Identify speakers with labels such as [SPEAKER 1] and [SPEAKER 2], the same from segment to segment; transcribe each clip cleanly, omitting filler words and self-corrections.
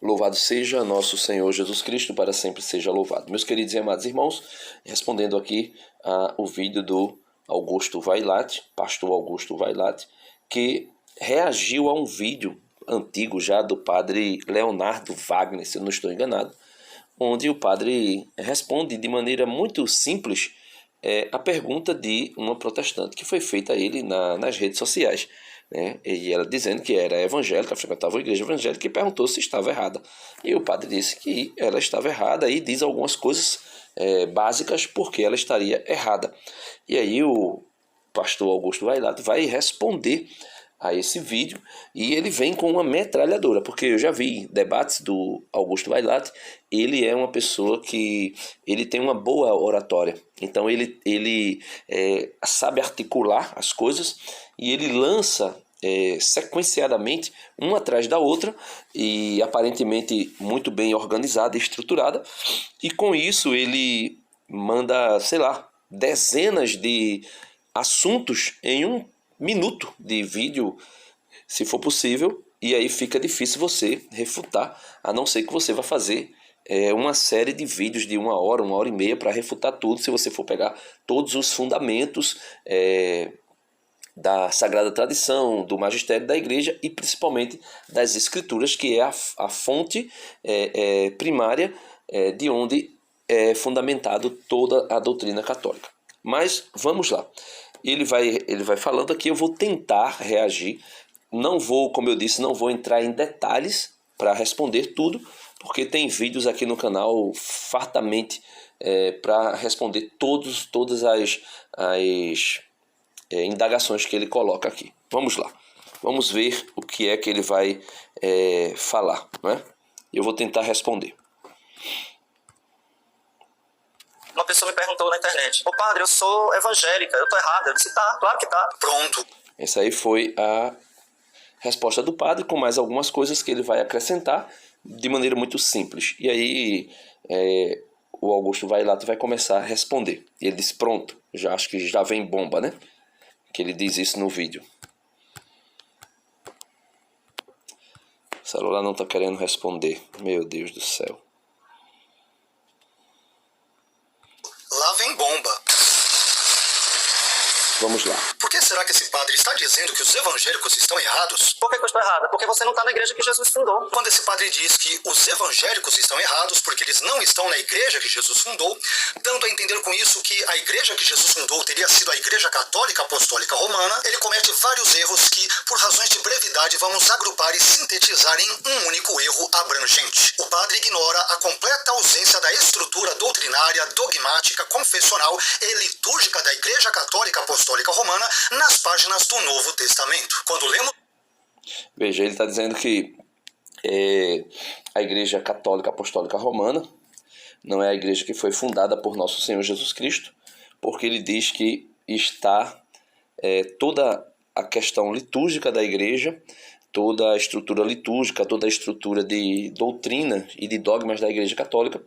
[SPEAKER 1] Louvado seja nosso Senhor Jesus Cristo, para sempre seja louvado. Meus queridos e amados irmãos, respondendo aqui ao vídeo do Augusto Vailate, pastor Augusto Vailate, que reagiu a um vídeo antigo já do padre Leonardo Wagner, se eu não estou enganado, onde o padre responde de maneira muito simples a pergunta de uma protestante que foi feita a ele nas redes sociais, né? E ela dizendo que era evangélica, frequentava uma igreja evangélica, e perguntou se estava errada. E o padre disse que ela estava errada e diz algumas coisas básicas porque ela estaria errada. E aí o pastor Augusto Vailate vai responder a esse vídeo, e ele vem com uma metralhadora, porque eu já vi debates do Augusto Vailate. Ele é uma pessoa que ele tem uma boa oratória, então ele sabe articular as coisas, e ele lança sequenciadamente, uma atrás da outra, e aparentemente muito bem organizada e estruturada, e com isso ele manda, sei lá, dezenas de assuntos em um minuto de vídeo, se for possível, e aí fica difícil você refutar, a não ser que você vá fazer uma série de vídeos de uma hora e meia para refutar tudo, se você for pegar todos os fundamentos da Sagrada Tradição, do magistério da Igreja e principalmente das Escrituras, que é a fonte primária de onde é fundamentado toda a doutrina católica. Mas vamos lá. Ele vai falando aqui, eu vou tentar reagir. Não vou, como eu disse, não vou entrar em detalhes para responder tudo, porque tem vídeos aqui no canal fartamente para responder todas as indagações que ele coloca aqui. Vamos lá. Vamos ver o que é que ele vai falar, né? Eu vou tentar responder.
[SPEAKER 2] Uma pessoa me perguntou na internet: ô padre, eu sou evangélica, eu tô errada? Eu disse: tá, claro que tá. Pronto.
[SPEAKER 1] Essa aí foi a resposta do padre, com mais algumas coisas que ele vai acrescentar de maneira muito simples. E aí o Augusto Vailate vai começar a responder. E ele diz: pronto, já acho que já vem bomba, né? Que ele diz isso no vídeo. O celular não está querendo responder. Meu Deus do céu.
[SPEAKER 2] Lá vem bomba.
[SPEAKER 1] Vamos lá.
[SPEAKER 2] Por que será que esse padre está dizendo que os evangélicos estão errados? Por que eu estou errada? Porque você não está na igreja que Jesus fundou. Quando esse padre diz que os evangélicos estão errados porque eles não estão na igreja que Jesus fundou, dando a entender com isso que a igreja que Jesus fundou teria sido a Igreja Católica Apostólica Romana, ele comete vários erros que, por razões de brevidade, vamos agrupar e sintetizar em um único erro abrangente. O padre ignora a completa ausência da estrutura doutrinária, dogmática, confessional e litúrgica da Igreja Católica Apostólica Romana nas páginas do Novo Testamento. Quando lemos...
[SPEAKER 1] Veja, ele está dizendo que a Igreja Católica Apostólica Romana não é a igreja que foi fundada por nosso Senhor Jesus Cristo, porque ele diz que está toda a questão litúrgica da igreja, toda a estrutura litúrgica, toda a estrutura de doutrina e de dogmas da Igreja Católica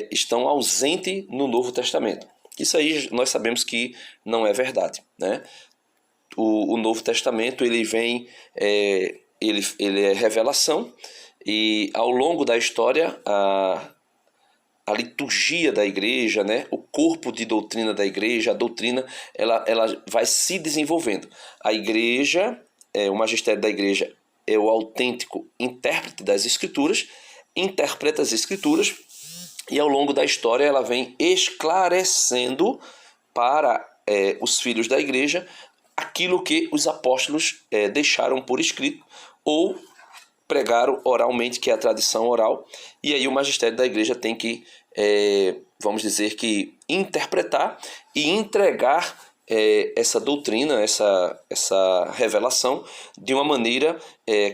[SPEAKER 1] estão ausentes no Novo Testamento. Isso aí nós sabemos que não é verdade, né? O Novo Testamento ele vem, ele é revelação, e ao longo da história a liturgia da igreja, né? O corpo de doutrina da igreja, a doutrina, ela vai se desenvolvendo. A igreja, o magistério da igreja é o autêntico intérprete das Escrituras, interpreta as Escrituras, e ao longo da história ela vem esclarecendo para os filhos da igreja aquilo que os apóstolos deixaram por escrito ou pregaram oralmente, que é a tradição oral. E aí o magistério da igreja tem que, vamos dizer que, interpretar e entregar essa doutrina, essa revelação de uma maneira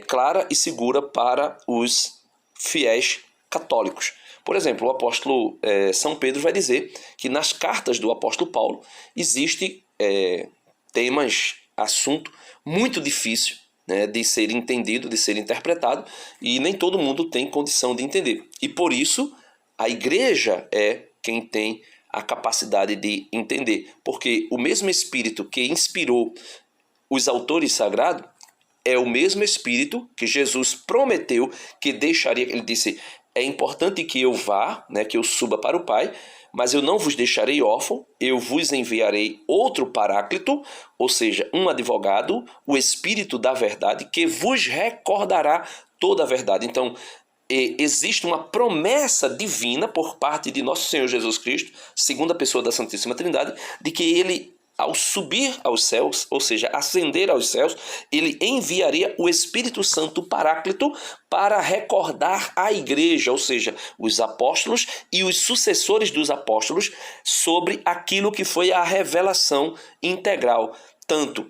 [SPEAKER 1] clara e segura para os fiéis católicos. Por exemplo, o apóstolo São Pedro vai dizer que nas cartas do apóstolo Paulo existe temas, assunto muito difícil, né, de ser entendido, de ser interpretado, e nem todo mundo tem condição de entender. E por isso a igreja é quem tem a capacidade de entender, porque o mesmo Espírito que inspirou os autores sagrados é o mesmo Espírito que Jesus prometeu que deixaria. Ele disse, é importante que eu vá, né, que eu suba para o Pai, mas eu não vos deixarei órfão, eu vos enviarei outro paráclito, ou seja, um advogado, o Espírito da verdade, que vos recordará toda a verdade. Então, existe uma promessa divina por parte de nosso Senhor Jesus Cristo, segunda pessoa da Santíssima Trindade, de que ele, ao subir aos céus, ou seja, ascender aos céus, ele enviaria o Espírito Santo Paráclito para recordar a igreja, ou seja, os apóstolos e os sucessores dos apóstolos, sobre aquilo que foi a revelação integral, tanto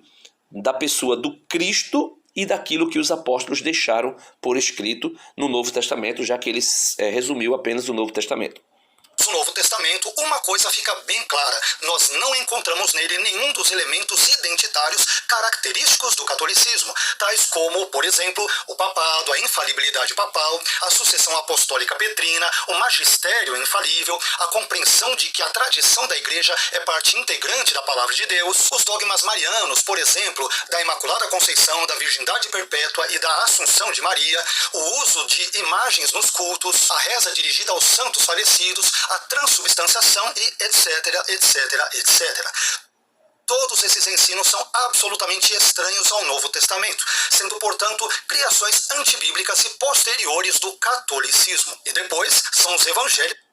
[SPEAKER 1] da pessoa do Cristo e daquilo que os apóstolos deixaram por escrito no Novo Testamento, já que ele resumiu apenas o Novo Testamento.
[SPEAKER 2] No Novo Testamento, uma coisa fica bem clara: nós não encontramos nele nenhum dos elementos identitários característicos do catolicismo, tais como, por exemplo, o papado, a infalibilidade papal, a sucessão apostólica petrina, o magistério infalível, a compreensão de que a tradição da igreja é parte integrante da palavra de Deus, os dogmas marianos, por exemplo, da Imaculada Conceição, da Virgindade Perpétua e da Assunção de Maria, o uso de imagens nos cultos, a reza dirigida aos santos falecidos, a transubstanciação e etc, etc, etc. Todos esses ensinos são absolutamente estranhos ao Novo Testamento, sendo, portanto, criações antibíblicas e posteriores do catolicismo. E depois são os evangélicos.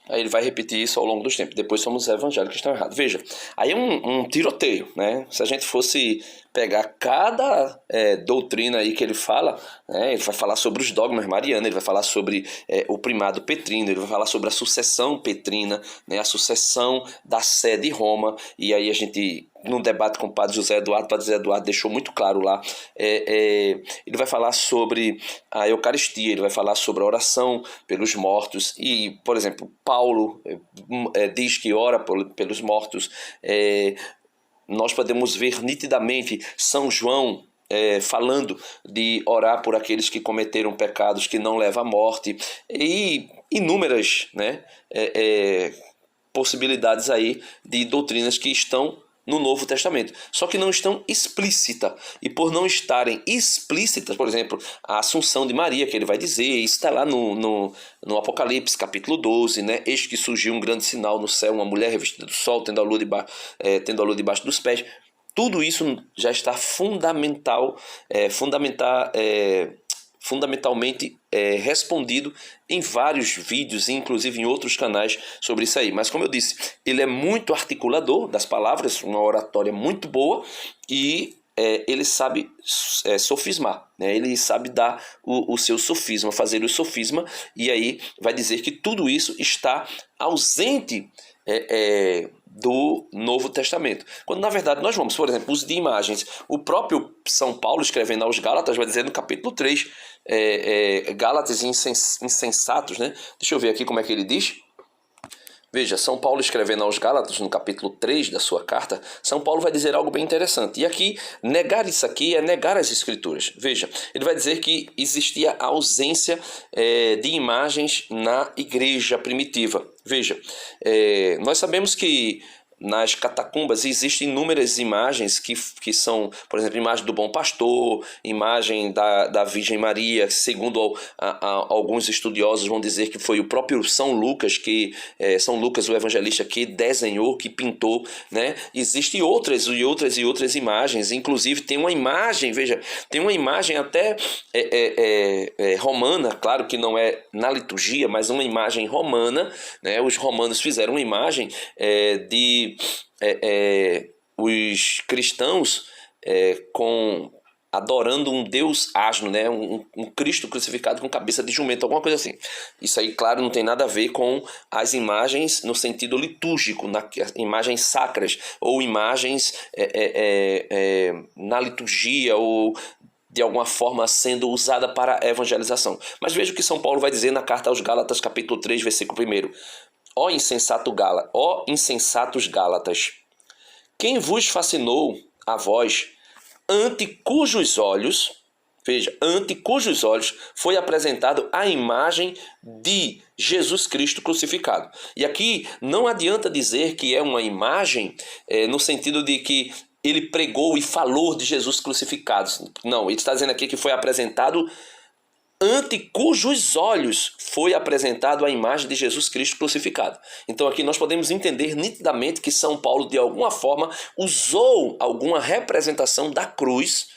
[SPEAKER 1] Aí ele vai repetir isso ao longo dos tempos. Depois somos os evangélicos que estão errados. Veja, aí é um tiroteio, né? Se a gente fosse pegar cada doutrina aí que ele fala, né? Ele vai falar sobre os dogmas marianos, ele vai falar sobre o primado petrino, ele vai falar sobre a sucessão petrina, né? A sucessão da sé de Roma, e aí a gente, num debate com o padre José Eduardo, o padre José Eduardo deixou muito claro lá, ele vai falar sobre a Eucaristia, ele vai falar sobre a oração pelos mortos, e, por exemplo, Paulo diz que ora pelos mortos. Nós podemos ver nitidamente São João falando de orar por aqueles que cometeram pecados que não levam à morte, e inúmeras, né, possibilidades aí de doutrinas que estão no Novo Testamento, só que não estão explícitas, e por não estarem explícitas, por exemplo, a Assunção de Maria, que ele vai dizer, isso está lá no Apocalipse, capítulo 12, né? Eis que surgiu um grande sinal no céu, uma mulher revestida do sol, tendo a lua debaixo dos pés. Tudo isso já está fundamentalmente respondido em vários vídeos, inclusive em outros canais sobre isso aí. Mas, como eu disse, ele é muito articulador das palavras, uma oratória muito boa, e ele sabe sofismar, né? Ele sabe dar o seu sofisma, fazer o sofisma, e aí vai dizer que tudo isso está ausente do Novo Testamento. Quando, na verdade, nós vamos, por exemplo, uso de imagens. O próprio São Paulo, escrevendo aos Gálatas, vai dizer no capítulo 3, Gálatas insensatos, né? Deixa eu ver aqui como é que ele diz. Veja, São Paulo escrevendo aos Gálatas, no capítulo 3 da sua carta, São Paulo vai dizer algo bem interessante. E aqui, negar isso aqui é negar as Escrituras. Veja, ele vai dizer que existia a ausência de imagens na igreja primitiva. Veja, nós sabemos que nas catacumbas existem inúmeras imagens que são, por exemplo, imagem do Bom Pastor, imagem da Virgem Maria, segundo alguns estudiosos vão dizer que foi o próprio São Lucas, São Lucas, o evangelista, que desenhou, que pintou, né? Existem outras imagens, inclusive tem uma imagem, veja, tem uma imagem até romana, claro que não é na liturgia, mas uma imagem romana, né? Os romanos fizeram uma imagem os cristãos adorando um Deus asno, né? um Cristo crucificado com cabeça de jumento, alguma coisa assim. Isso aí, claro, não tem nada a ver com as imagens no sentido litúrgico, imagens sacras, ou imagens na liturgia, ou de alguma forma sendo usada para a evangelização. Mas veja o que São Paulo vai dizer na carta aos Gálatas, capítulo 3, versículo 1. Ó insensatos Gálatas, quem vos fascinou a vós, ante cujos olhos foi apresentado a imagem de Jesus Cristo crucificado. E aqui não adianta dizer que é uma imagem no sentido de que ele pregou e falou de Jesus crucificado. Não, ele está dizendo aqui que foi apresentado ante cujos olhos foi apresentado a imagem de Jesus Cristo crucificado. Então aqui nós podemos entender nitidamente que São Paulo de alguma forma usou alguma representação da cruz,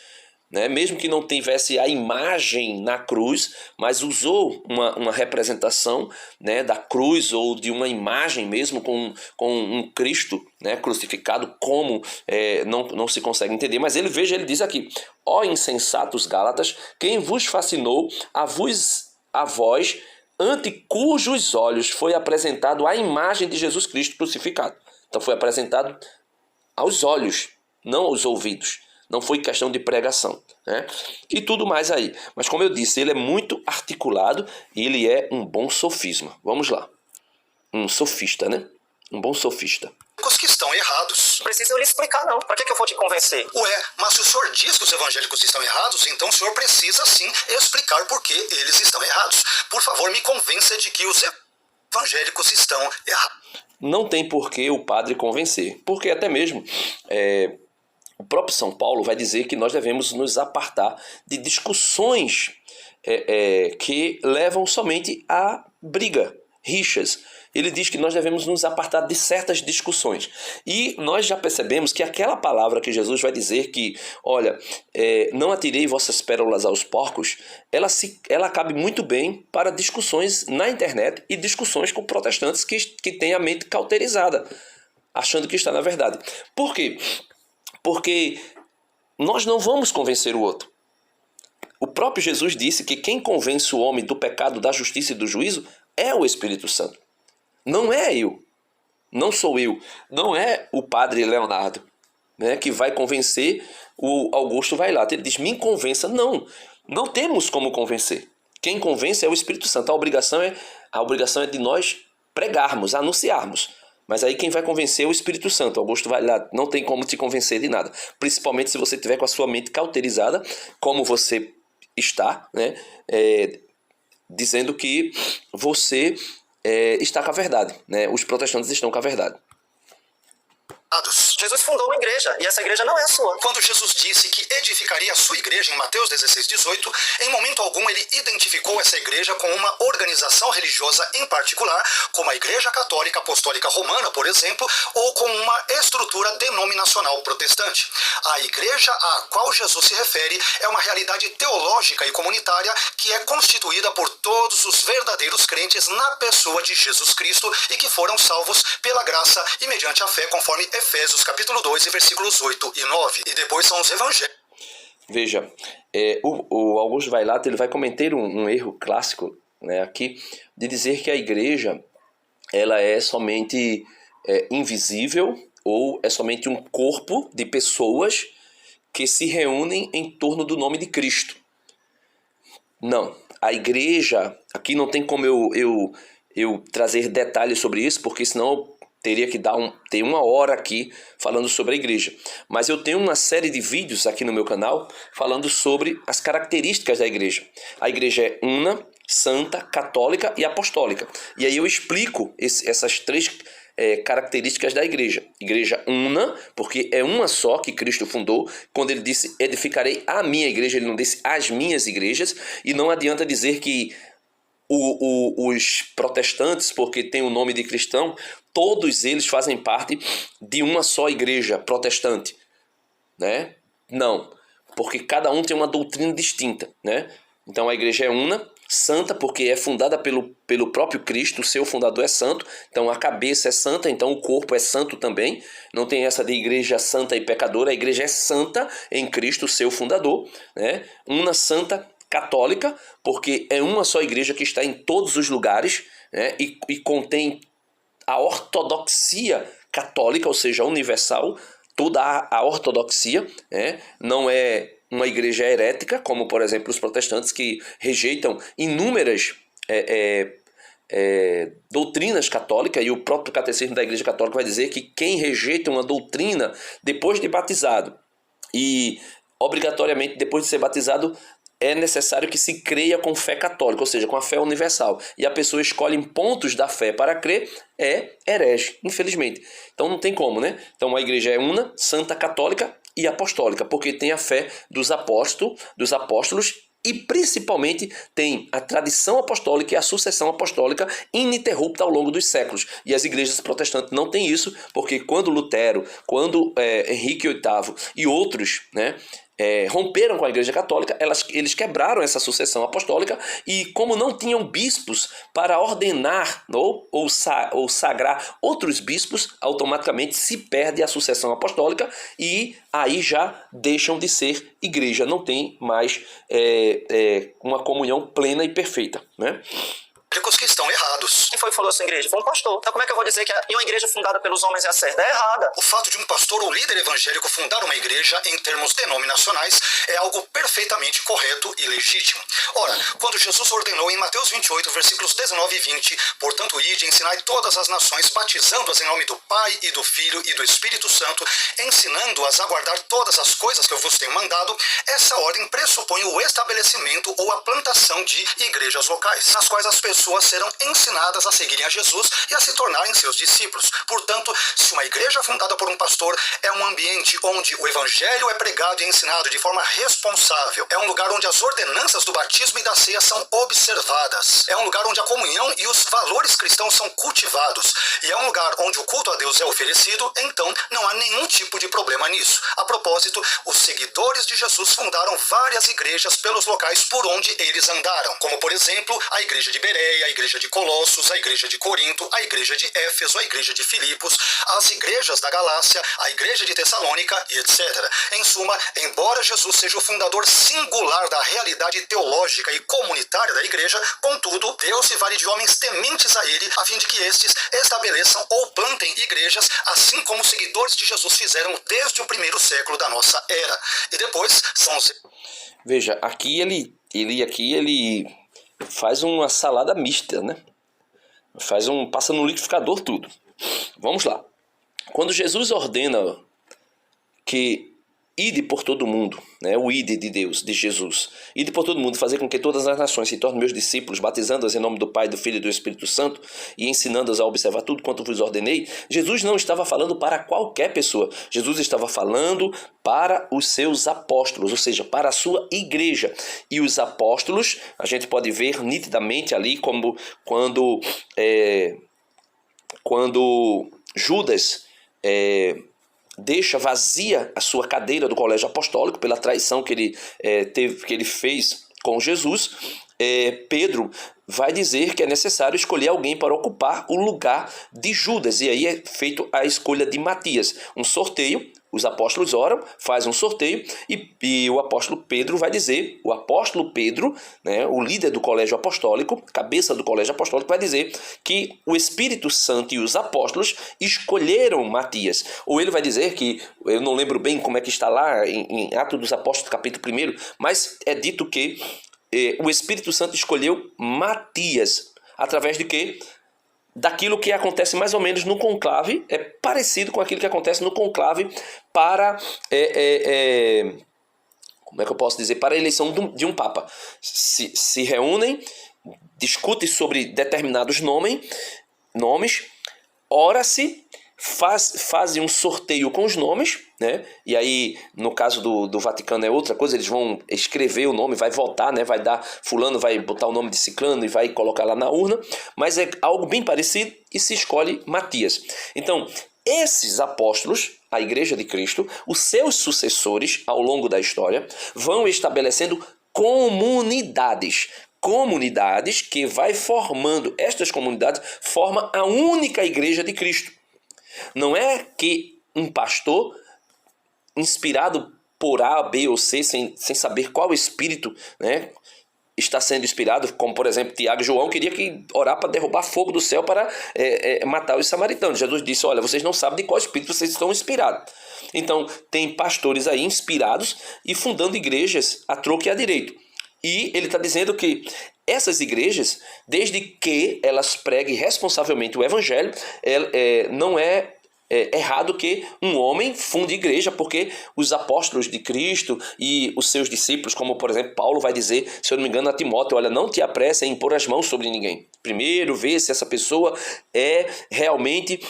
[SPEAKER 1] né? Mesmo que não tivesse a imagem na cruz, mas usou uma representação, né, da cruz ou de uma imagem mesmo com um Cristo, né, crucificado, como não se consegue entender. Mas ele diz aqui: ó insensatos Gálatas, quem vos fascinou a vós, ante cujos olhos foi apresentado a imagem de Jesus Cristo crucificado. Então foi apresentado aos olhos, não aos ouvidos. Não foi questão de pregação, né? E tudo mais aí. Mas como eu disse, ele é muito articulado e ele é um bom sofisma. Vamos lá. Um sofista, né? Um bom sofista.
[SPEAKER 2] Os que estão errados. Não precisa eu lhe explicar, não. Para que eu vou te convencer? Ué, mas se o senhor diz que os evangélicos estão errados, então o senhor precisa sim explicar por que eles estão errados. Por favor, me convença de que os evangélicos estão errados.
[SPEAKER 1] Não tem por que o padre convencer. Porque até mesmo o próprio São Paulo vai dizer que nós devemos nos apartar de discussões que levam somente a briga, rixas. Ele diz que nós devemos nos apartar de certas discussões. E nós já percebemos que aquela palavra que Jesus vai dizer que, olha, não atirei vossas pérolas aos porcos, ela cabe muito bem para discussões na internet e discussões com protestantes que têm a mente cauterizada, achando que está na verdade. Por quê? Porque nós não vamos convencer o outro. O próprio Jesus disse que quem convence o homem do pecado, da justiça e do juízo é o Espírito Santo. Não é eu. Não sou eu. Não é o padre Leonardo, né, que vai convencer o Augusto Vailato. Ele diz, me convença. Não. Não temos como convencer. Quem convence é o Espírito Santo. A obrigação é de nós pregarmos, anunciarmos. Mas aí quem vai convencer é o Espírito Santo. Augusto vai lá, não tem como te convencer de nada. Principalmente se você tiver com a sua mente cauterizada, como você está, né? Dizendo que você está com a verdade, né? Os protestantes estão com a verdade.
[SPEAKER 2] Jesus fundou uma igreja, e essa igreja não é a sua. Quando Jesus disse que edificaria a sua igreja em Mateus 16:18, em momento algum ele identificou essa igreja com uma organização religiosa em particular, como a Igreja Católica Apostólica Romana, por exemplo, ou com uma estrutura denominacional protestante. A igreja a qual Jesus se refere é uma realidade teológica e comunitária que é constituída por todos os verdadeiros crentes na pessoa de Jesus Cristo e que foram salvos pela graça e mediante a fé, conforme Efésios capítulo 2, versículos 8 e 9. E depois são os evangelhos.
[SPEAKER 1] Veja, o Augusto Vailato ele vai cometer um erro clássico, né, aqui, de dizer que a igreja ela é somente invisível ou é somente um corpo de pessoas que se reúnem em torno do nome de Cristo. Não, a igreja, aqui não tem como eu trazer detalhes sobre isso, porque senão teria que ter uma hora aqui falando sobre a igreja. Mas eu tenho uma série de vídeos aqui no meu canal falando sobre as características da igreja. A igreja é una, santa, católica e apostólica. E aí eu explico essas três características da igreja. Igreja una, porque é uma só que Cristo fundou. Quando ele disse, edificarei a minha igreja, ele não disse as minhas igrejas. E não adianta dizer que os protestantes, porque tem o nome de cristão, todos eles fazem parte de uma só igreja protestante, né? Não, porque cada um tem uma doutrina distinta, né? Então a igreja é una, santa, porque é fundada pelo próprio Cristo, o seu fundador é santo, então a cabeça é santa, então o corpo é santo também. Não tem essa de igreja santa e pecadora, a igreja é santa em Cristo, o seu fundador, né? Una, santa, católica, porque é uma só igreja que está em todos os lugares, né, e contém a ortodoxia católica, ou seja, universal, toda a ortodoxia, né, não é uma igreja herética, como por exemplo os protestantes que rejeitam inúmeras doutrinas católicas, e o próprio catecismo da igreja católica vai dizer que quem rejeita uma doutrina depois de batizado e obrigatoriamente depois de ser batizado é necessário que se creia com fé católica, ou seja, com a fé universal. E a pessoa escolhe pontos da fé para crer, é herege, infelizmente. Então não tem como, né? Então a igreja é una, santa, católica e apostólica, porque tem a fé dos apóstolos e principalmente tem a tradição apostólica e a sucessão apostólica ininterrupta ao longo dos séculos. E as igrejas protestantes não têm isso, porque quando Lutero, quando Henrique VIII e outros, né, romperam com a Igreja Católica, eles quebraram essa sucessão apostólica e, como não tinham bispos para ordenar ou sagrar outros bispos, automaticamente se perde a sucessão apostólica e aí já deixam de ser igreja, não tem mais uma comunhão plena e perfeita, né?
[SPEAKER 2] Que estão errados. Quem foi que falou essa igreja? Foi um pastor. Então como é que eu vou dizer que uma igreja fundada pelos homens é a certa? É errada. O fato de um pastor ou líder evangélico fundar uma igreja em termos denominacionais é algo perfeitamente correto e legítimo. Ora, quando Jesus ordenou em Mateus 28, versículos 19 e 20, portanto, ide, ensinai todas as nações, batizando-as em nome do Pai e do Filho e do Espírito Santo, ensinando-as a guardar todas as coisas que eu vos tenho mandado, essa ordem pressupõe o estabelecimento ou a plantação de igrejas locais, nas quais as pessoas serão ensinadas a seguirem a Jesus e a se tornarem seus discípulos. Portanto, se uma igreja fundada por um pastor é um ambiente onde o evangelho é pregado e ensinado de forma responsável, é um lugar onde as ordenanças do batismo e da ceia são observadas, é um lugar onde a comunhão e os valores cristãos são cultivados, e é um lugar onde o culto a Deus é oferecido, então não há nenhum tipo de problema nisso. A propósito, os seguidores de Jesus fundaram várias igrejas pelos locais por onde eles andaram, como por exemplo, a igreja de Bereia, a igreja de Colossos, a igreja de Corinto, a igreja de Éfeso, a igreja de Filipos, as igrejas da Galácia, a igreja de Tessalônica e etc. Em suma, embora Jesus seja o fundador singular da realidade teológica e comunitária da igreja, contudo, Deus se vale de homens tementes a ele, a fim de que estes estabeleçam ou plantem igrejas, assim como os seguidores de Jesus fizeram desde o primeiro século da nossa era. E depois são os...
[SPEAKER 1] Veja, aqui ele faz uma salada mista, né? Passa no liquidificador tudo. Vamos lá. Quando Jesus ordena que ide por todo mundo, né? O ide de Deus, de Jesus, ide por todo mundo, fazer com que todas as nações se tornem meus discípulos, batizando-as em nome do Pai, do Filho e do Espírito Santo e ensinando-as a observar tudo quanto vos ordenei, Jesus não estava falando para qualquer pessoa. Jesus estava falando para os seus apóstolos, ou seja, para a sua igreja. E os apóstolos, a gente pode ver nitidamente ali como quando Judas deixa vazia a sua cadeira do colégio apostólico pela traição que ele fez com Jesus, Pedro vai dizer que é necessário escolher alguém para ocupar o lugar de Judas, e aí é feito a escolha de Matias, um sorteio. Os apóstolos oram, faz um sorteio e o apóstolo Pedro vai dizer, o apóstolo Pedro, né, o líder do colégio apostólico, cabeça do colégio apostólico, vai dizer que o Espírito Santo e os apóstolos escolheram Matias. Ou ele vai dizer que, eu não lembro bem como é que está lá em Atos dos Apóstolos, capítulo 1, mas é dito que o Espírito Santo escolheu Matias, através de quê? Daquilo que acontece mais ou menos no conclave, é parecido com aquilo que acontece no conclave para, como é que eu posso dizer, para a eleição de um papa. Se reúnem, discutem sobre determinados nomes, ora-se, fazem um sorteio com os nomes, né? E aí, no caso do Vaticano é outra coisa, eles vão escrever o nome, vai votar, né? Vai dar, fulano vai botar o nome de ciclano e vai colocar lá na urna, mas é algo bem parecido e se escolhe Matias. Então, esses apóstolos, a Igreja de Cristo, os seus sucessores ao longo da história, vão estabelecendo comunidades que vai formando, estas comunidades formam a única Igreja de Cristo. Não é que um pastor, inspirado por A, B ou C, sem saber qual espírito, né, está sendo inspirado, como por exemplo Tiago e João, queria orar para derrubar fogo do céu para matar os samaritanos. Jesus disse, olha, vocês não sabem de qual espírito vocês estão inspirados. Então tem pastores aí inspirados e fundando igrejas a troco e a direito. E ele está dizendo que essas igrejas, desde que elas preguem responsavelmente o evangelho, não é errado que um homem funde igreja, porque os apóstolos de Cristo e os seus discípulos, como por exemplo Paulo vai dizer, se eu não me engano, a Timóteo, olha, não te apresse em impor as mãos sobre ninguém. Primeiro vê se essa pessoa é realmente,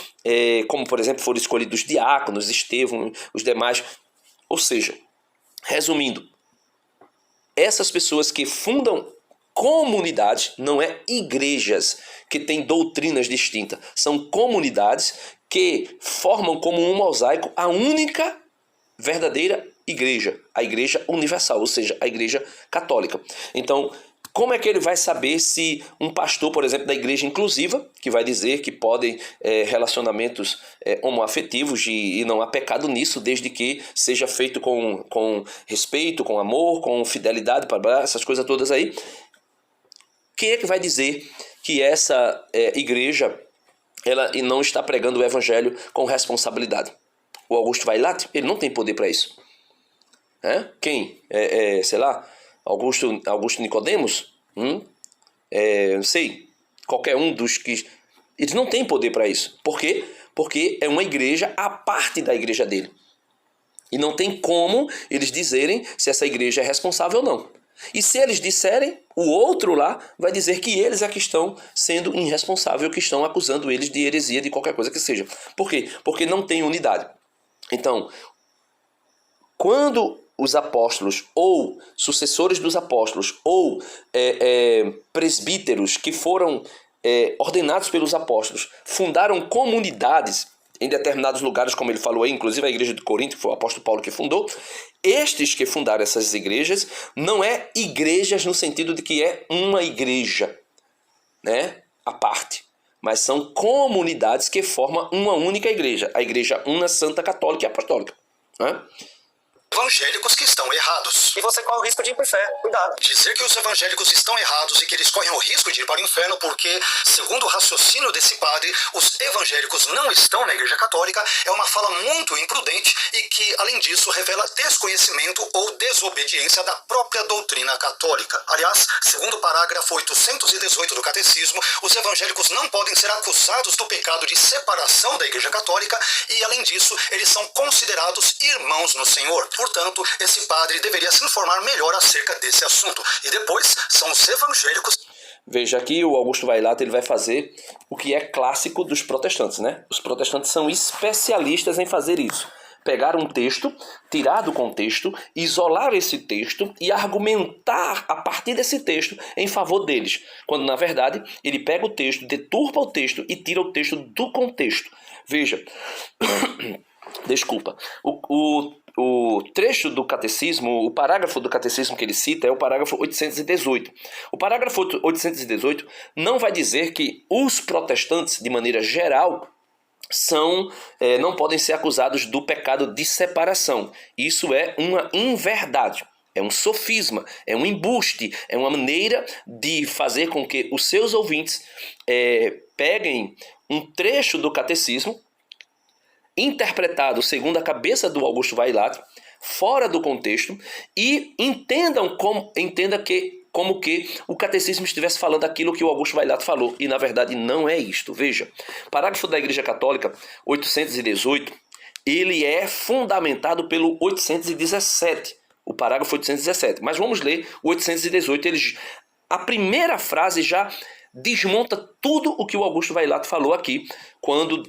[SPEAKER 1] como por exemplo foram escolhidos os diáconos, Estevão, os demais Ou seja, resumindo, essas pessoas que fundam comunidades, não é igrejas que têm doutrinas distintas, são comunidades que formam como um mosaico a única verdadeira igreja, a igreja universal, ou seja, a igreja católica. Então, como é que ele vai saber se um pastor, por exemplo, da igreja inclusiva, que vai dizer que podem relacionamentos homoafetivos e não há pecado nisso, desde que seja feito com respeito, com amor, com fidelidade, essas coisas todas aí. Quem é que vai dizer que essa igreja ela não está pregando o evangelho com responsabilidade? O Augusto Vailate, ele não tem poder para isso. Quem? Sei lá, Augusto Nicodemos? Não sei. Qualquer um dos que... Eles não têm poder para isso. Por quê? Porque é uma igreja à parte da igreja dele. E não tem como eles dizerem se essa igreja é responsável ou não. E se eles disserem, o outro lá vai dizer que eles é que estão sendo irresponsáveis, que estão acusando eles de heresia, de qualquer coisa que seja. Por quê? Porque não tem unidade. Então, quando os apóstolos ou sucessores dos apóstolos ou presbíteros que foram ordenados pelos apóstolos fundaram comunidades em determinados lugares, como ele falou aí, inclusive a igreja de Corinto, que foi o apóstolo Paulo que fundou, estes que fundaram essas igrejas não é igrejas no sentido de que é uma igreja, né, à parte, mas são comunidades que formam uma única igreja, a igreja una, santa, católica e apostólica, né?
[SPEAKER 2] Evangélicos que estão errados. E você corre o risco de ir para o inferno. Cuidado. Dizer que os evangélicos estão errados e que eles correm o risco de ir para o inferno porque, segundo o raciocínio desse padre, os evangélicos não estão na Igreja Católica é uma fala muito imprudente e que, além disso, revela desconhecimento ou desobediência da própria doutrina católica. Aliás, segundo o parágrafo 818 do Catecismo, os evangélicos não podem ser acusados do pecado de separação da Igreja Católica e, além disso, eles são considerados irmãos no Senhor. Portanto, esse padre deveria se informar melhor acerca desse assunto. E depois, são os evangélicos...
[SPEAKER 1] Veja aqui, o Augusto Vailate ele vai fazer o que é clássico dos protestantes, né? Os protestantes são especialistas em fazer isso. Pegar um texto, tirar do contexto, isolar esse texto e argumentar a partir desse texto em favor deles. Quando, na verdade, ele pega o texto, deturpa o texto e tira o texto do contexto. Veja, desculpa, o trecho do catecismo, o parágrafo do catecismo que ele cita é o parágrafo 818. O parágrafo 818 não vai dizer que os protestantes, de maneira geral, não podem ser acusados do pecado de separação. Isso é uma inverdade, é um sofisma, é um embuste, é uma maneira de fazer com que os seus ouvintes peguem um trecho do catecismo interpretado segundo a cabeça do Augusto Vailate, fora do contexto, e entendam como que o catecismo estivesse falando aquilo que o Augusto Vailate falou, e na verdade não é isto. Veja, parágrafo da Igreja Católica 818, ele é fundamentado pelo 817, o parágrafo 817, mas vamos ler o 818, a primeira frase já desmonta tudo o que o Augusto Vailate falou aqui, quando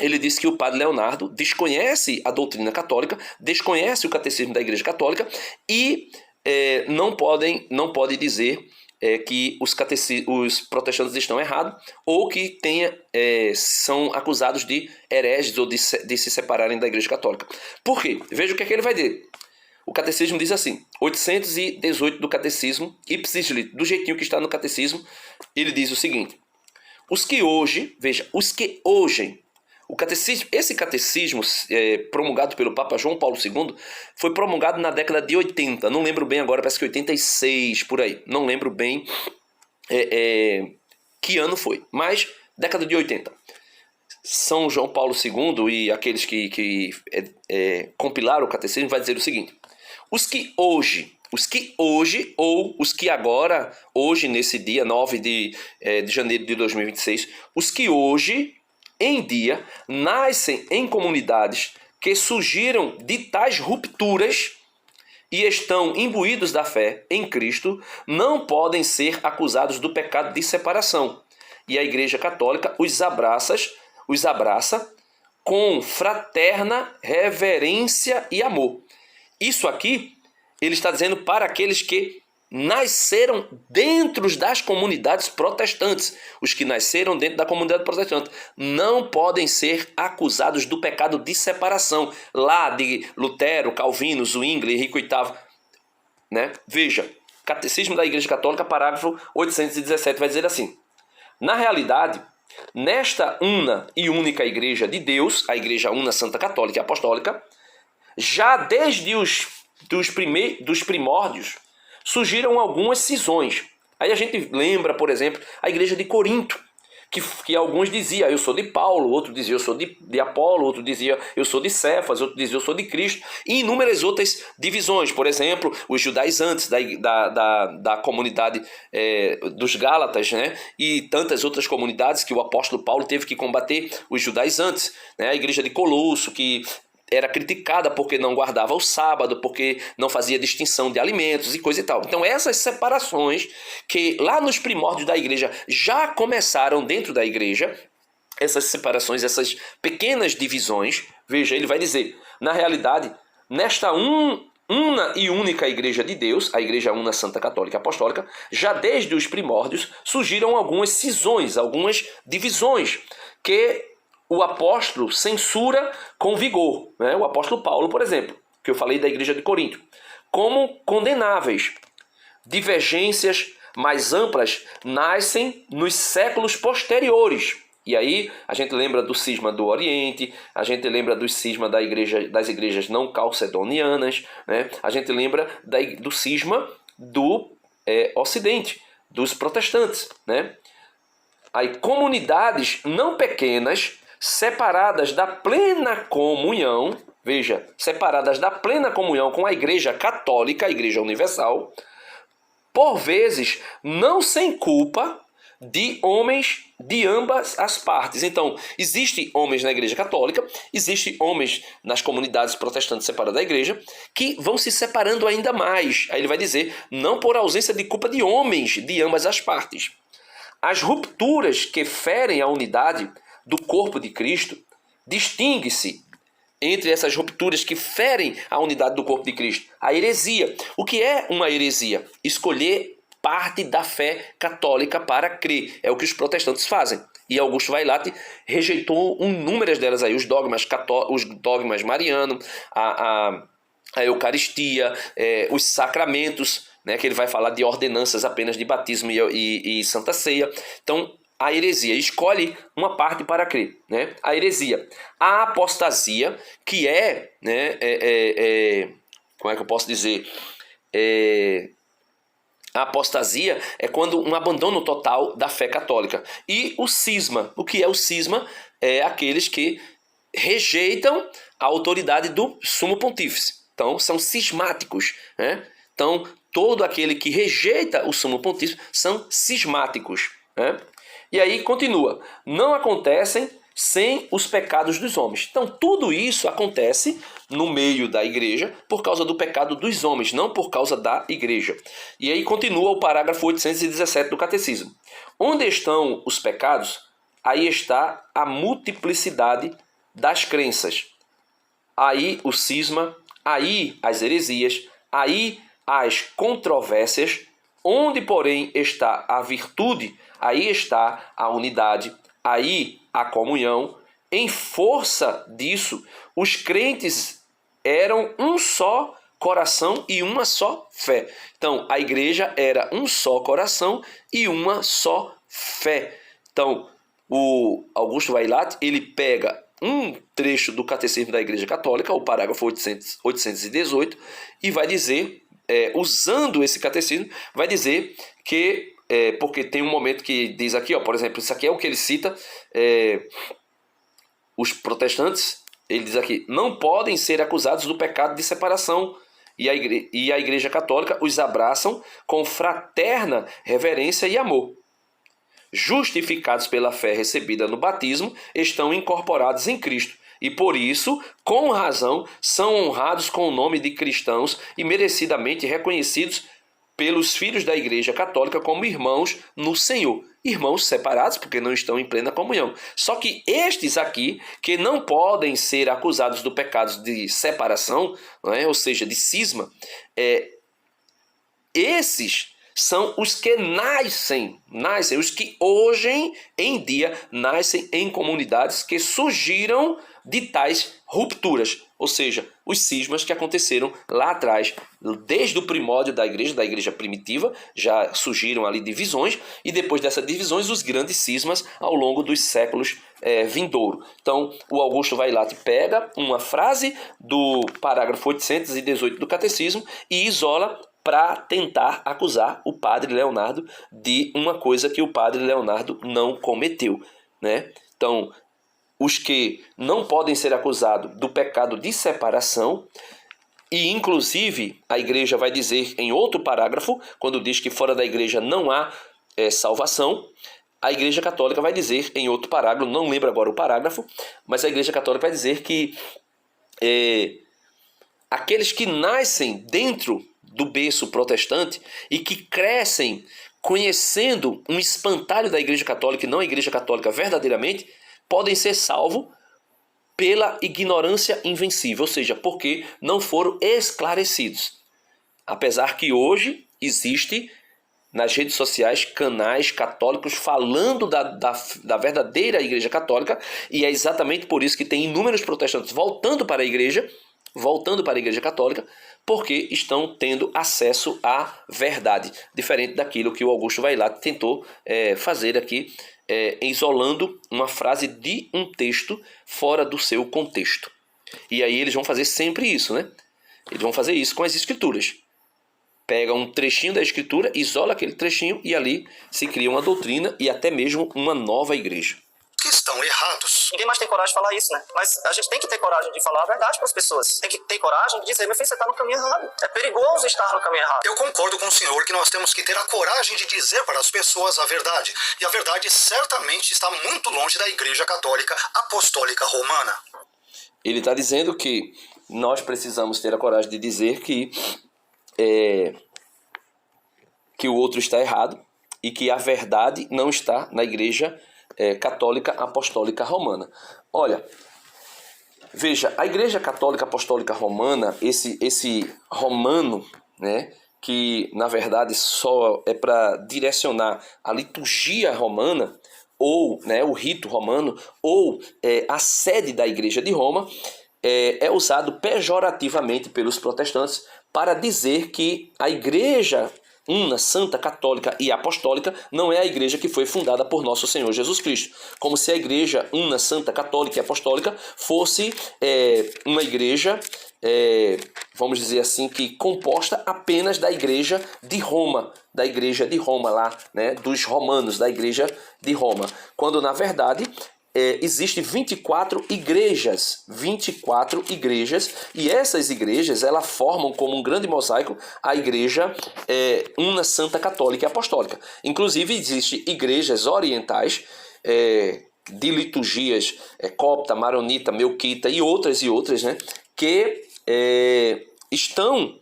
[SPEAKER 1] ele disse que o padre Leonardo desconhece a doutrina católica, desconhece o catecismo da Igreja Católica e não pode dizer que os protestantes estão errados ou que são acusados de hereges ou de se separarem da Igreja Católica. Por quê? Veja o que é que ele vai dizer. O catecismo diz assim, 818 do catecismo, ipsis litteris, do jeitinho que está no catecismo, ele diz o seguinte: esse catecismo promulgado pelo Papa João Paulo II foi promulgado na década de 80, não lembro bem agora, parece que 86, por aí, não lembro bem que ano foi, mas década de 80. São João Paulo II e aqueles que compilaram o catecismo vai dizer o seguinte: os que hoje ou os que agora, hoje nesse dia 9 de janeiro de 2026, os que hoje em dia nascem em comunidades que surgiram de tais rupturas e estão imbuídos da fé em Cristo, não podem ser acusados do pecado de separação. E a Igreja Católica os abraça com fraterna reverência e amor. Isso aqui, ele está dizendo para aqueles que nasceram dentro das comunidades protestantes. Os que nasceram dentro da comunidade protestante não podem ser acusados do pecado de separação, lá de Lutero, Calvino, Zwingli, Henrique VIII. Né? Veja, Catecismo da Igreja Católica, parágrafo 817, vai dizer assim: na realidade, nesta una e única Igreja de Deus, a Igreja Una, Santa, Católica e Apostólica, já desde dos primórdios, surgiram algumas cisões. Aí a gente lembra, por exemplo, a Igreja de Corinto, que alguns diziam, eu sou de Paulo, outro dizia, eu sou de Apolo, outro dizia, eu sou de Cefas, outro dizia, eu sou de Cristo, e inúmeras outras divisões. Por exemplo, os judaizantes da comunidade dos Gálatas, né? E tantas outras comunidades que o apóstolo Paulo teve que combater, os judaizantes, né? A Igreja de Colosso, que era criticada porque não guardava o sábado, porque não fazia distinção de alimentos e coisa e tal. Então essas separações que lá nos primórdios da igreja já começaram dentro da igreja, essas separações, essas pequenas divisões, veja, ele vai dizer, na realidade, nesta una e única Igreja de Deus, a Igreja Una, Santa, Católica e Apostólica, já desde os primórdios surgiram algumas cisões, algumas divisões que o apóstolo censura com vigor, né? O apóstolo Paulo, por exemplo, que eu falei da Igreja de Corinto, como condenáveis. Divergências mais amplas nascem nos séculos posteriores. E aí a gente lembra do cisma do Oriente, a gente lembra do cisma das igrejas não calcedonianas, né? A gente lembra do cisma do Ocidente, dos protestantes, né? Aí comunidades não pequenas, separadas da plena comunhão, veja, separadas da plena comunhão com a Igreja Católica, a Igreja Universal, por vezes não sem culpa de homens de ambas as partes. Então, existem homens na Igreja Católica, existem homens nas comunidades protestantes separadas da Igreja, que vão se separando ainda mais. Aí ele vai dizer, não por ausência de culpa de homens de ambas as partes. As rupturas que ferem a unidade do corpo de Cristo, distingue-se entre essas rupturas que ferem a unidade do corpo de Cristo, a heresia. O que é uma heresia? Escolher parte da fé católica para crer. É o que os protestantes fazem. E Augusto Vailate rejeitou inúmeras delas aí, os dogmas marianos, a Eucaristia, os sacramentos, né, que ele vai falar de ordenanças apenas de batismo e Santa Ceia. Então, a heresia, escolhe uma parte para crer, né? A heresia. A apostasia, que como é que eu posso dizer? A apostasia é quando um abandono total da fé católica. E o cisma. O que é o cisma? É aqueles que rejeitam a autoridade do sumo pontífice. Então, são cismáticos, né? Então, todo aquele que rejeita o sumo pontífice são cismáticos, né? E aí continua, não acontecem sem os pecados dos homens. Então tudo isso acontece no meio da igreja por causa do pecado dos homens, não por causa da igreja. E aí continua o parágrafo 817 do Catecismo. Onde estão os pecados, aí está a multiplicidade das crenças. Aí o cisma, aí as heresias, aí as controvérsias. Onde, porém, está a virtude, aí está a unidade, aí a comunhão. Em força disso, os crentes eram um só coração e uma só fé. Então, a igreja era um só coração e uma só fé. Então, o Augusto Vailate, ele pega um trecho do Catecismo da Igreja Católica, o parágrafo 818, e vai dizer, usando esse catecismo, vai dizer que, porque tem um momento que diz aqui, por exemplo, isso aqui é o que ele cita, os protestantes, ele diz aqui, não podem ser acusados do pecado de separação, e a Igreja Católica os abraçam com fraterna reverência e amor. Justificados pela fé recebida no batismo, estão incorporados em Cristo, e por isso, com razão, são honrados com o nome de cristãos e merecidamente reconhecidos pelos filhos da Igreja Católica como irmãos no Senhor. irmãos separados, porque não estão em plena comunhão. Só que estes aqui, que não podem ser acusados do pecado de separação, não é? Ou seja, de cisma, esses são os que nascem, os que hoje em dia nascem em comunidades que surgiram de tais rupturas, ou seja, os cismas que aconteceram lá atrás, desde o primórdio da igreja primitiva, já surgiram ali divisões, e depois dessas divisões, os grandes cismas ao longo dos séculos vindouro. Então, o Augusto vai lá e pega uma frase do parágrafo 818 do Catecismo e isola para tentar acusar o padre Leonardo de uma coisa que o padre Leonardo não cometeu, né? Então, os que não podem ser acusados do pecado de separação, e inclusive a igreja vai dizer em outro parágrafo, quando diz que fora da igreja não há salvação, a igreja católica vai dizer em outro parágrafo, não lembro agora o parágrafo, mas a igreja católica vai dizer que aqueles que nascem dentro do berço protestante e que crescem conhecendo um espantalho da igreja católica e não a igreja católica verdadeiramente, podem ser salvos pela ignorância invencível, ou seja, porque não foram esclarecidos. Apesar que hoje existe nas redes sociais canais católicos falando da verdadeira igreja católica, e é exatamente por isso que tem inúmeros protestantes voltando para a igreja católica, porque estão tendo acesso à verdade, diferente daquilo que o Augusto Vailat tentou fazer aqui, isolando uma frase de um texto fora do seu contexto. E aí eles vão fazer sempre isso, né? Eles vão fazer isso com as escrituras. Pega um trechinho da escritura, isola aquele trechinho e ali se cria uma doutrina e até mesmo uma nova igreja.
[SPEAKER 2] Que estão errados. Ninguém mais tem coragem de falar isso, né? Mas a gente tem que ter coragem de falar a verdade para as pessoas. Tem que ter coragem de dizer, meu filho, você está no caminho errado. É perigoso estar no caminho errado. Eu concordo com o senhor que nós temos que ter a coragem de dizer para as pessoas a verdade. E a verdade certamente está muito longe da Igreja Católica Apostólica Romana.
[SPEAKER 1] Ele está dizendo que nós precisamos ter a coragem de dizer que o outro está errado e que a verdade não está na Igreja Católica Apostólica Romana. Olha, veja, a Igreja Católica Apostólica Romana, esse romano, né, que na verdade só é para direcionar a liturgia romana, ou o rito romano, ou a sede da Igreja de Roma, é usado pejorativamente pelos protestantes para dizer que a Igreja Una, Santa, Católica e Apostólica não é a igreja que foi fundada por nosso Senhor Jesus Cristo. Como se a Igreja Una, Santa, Católica e Apostólica fosse uma igreja, vamos dizer assim, que composta apenas da Igreja de Roma, lá, né, dos romanos, da Igreja de Roma. Quando, na verdade, existem 24 igrejas, e essas igrejas elas formam como um grande mosaico a Igreja Una, Santa, Católica e Apostólica. Inclusive existem igrejas orientais de liturgias copta, maronita, melquita e outras, né, que estão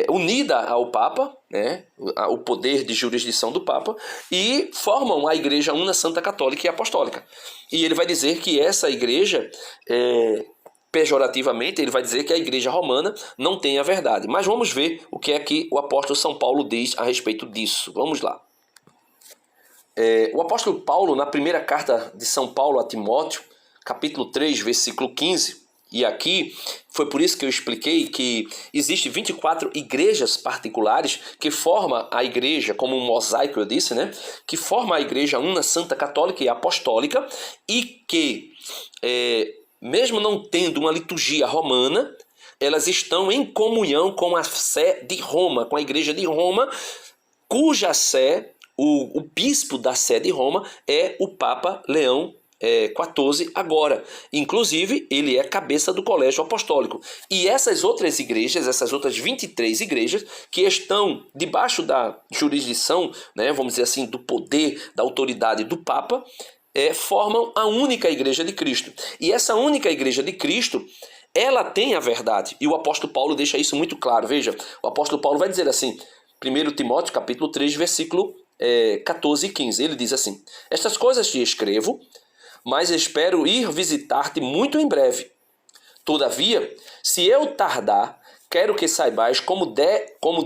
[SPEAKER 1] unida ao Papa, né, o poder de jurisdição do Papa, e formam a Igreja Una, Santa, Católica e Apostólica. E ele vai dizer que essa igreja, pejorativamente, ele vai dizer que a Igreja Romana não tem a verdade. Mas vamos ver o que é que o apóstolo São Paulo diz a respeito disso. Vamos lá. O apóstolo Paulo, na primeira carta de São Paulo a Timóteo, capítulo 3, versículo 15, e aqui foi por isso que eu expliquei que existem 24 igrejas particulares que formam a igreja, como um mosaico, eu disse, né? Que forma a Igreja Una, Santa, Católica e Apostólica, e que, mesmo não tendo uma liturgia romana, elas estão em comunhão com a sé de Roma, com a Igreja de Roma, cuja sé, o bispo da sé de Roma é o Papa Leão 14 agora. Inclusive, ele é cabeça do colégio apostólico. E essas outras igrejas, essas outras 23 igrejas, que estão debaixo da jurisdição, né, vamos dizer assim, do poder, da autoridade do Papa, formam a única igreja de Cristo. E essa única igreja de Cristo, ela tem a verdade. E o apóstolo Paulo deixa isso muito claro. Veja, o apóstolo Paulo vai dizer assim, 1 Timóteo, capítulo 3, versículo 14 e 15. Ele diz assim: estas coisas te escrevo, mas espero ir visitar-te muito em breve. Todavia, se eu tardar, quero que saibais como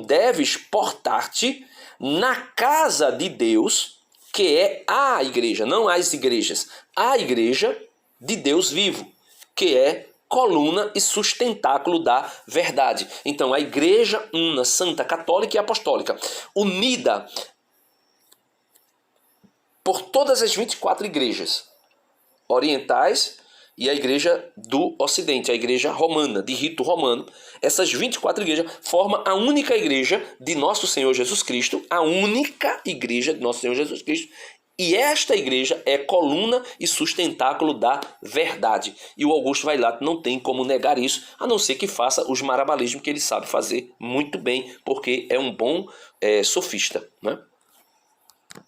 [SPEAKER 1] deves portar-te na casa de Deus, que é a igreja, não as igrejas, a igreja de Deus vivo, que é coluna e sustentáculo da verdade. Então, a igreja una, santa, católica e apostólica, unida por todas as 24 igrejas orientais e a igreja do Ocidente, a igreja romana, de rito romano. Essas 24 igrejas formam a única igreja de nosso Senhor Jesus Cristo, a única igreja de nosso Senhor Jesus Cristo. E esta igreja é coluna e sustentáculo da verdade. E o Augusto Vailato não tem como negar isso, a não ser que faça os marabalismos que ele sabe fazer muito bem, porque é um bom sofista, né?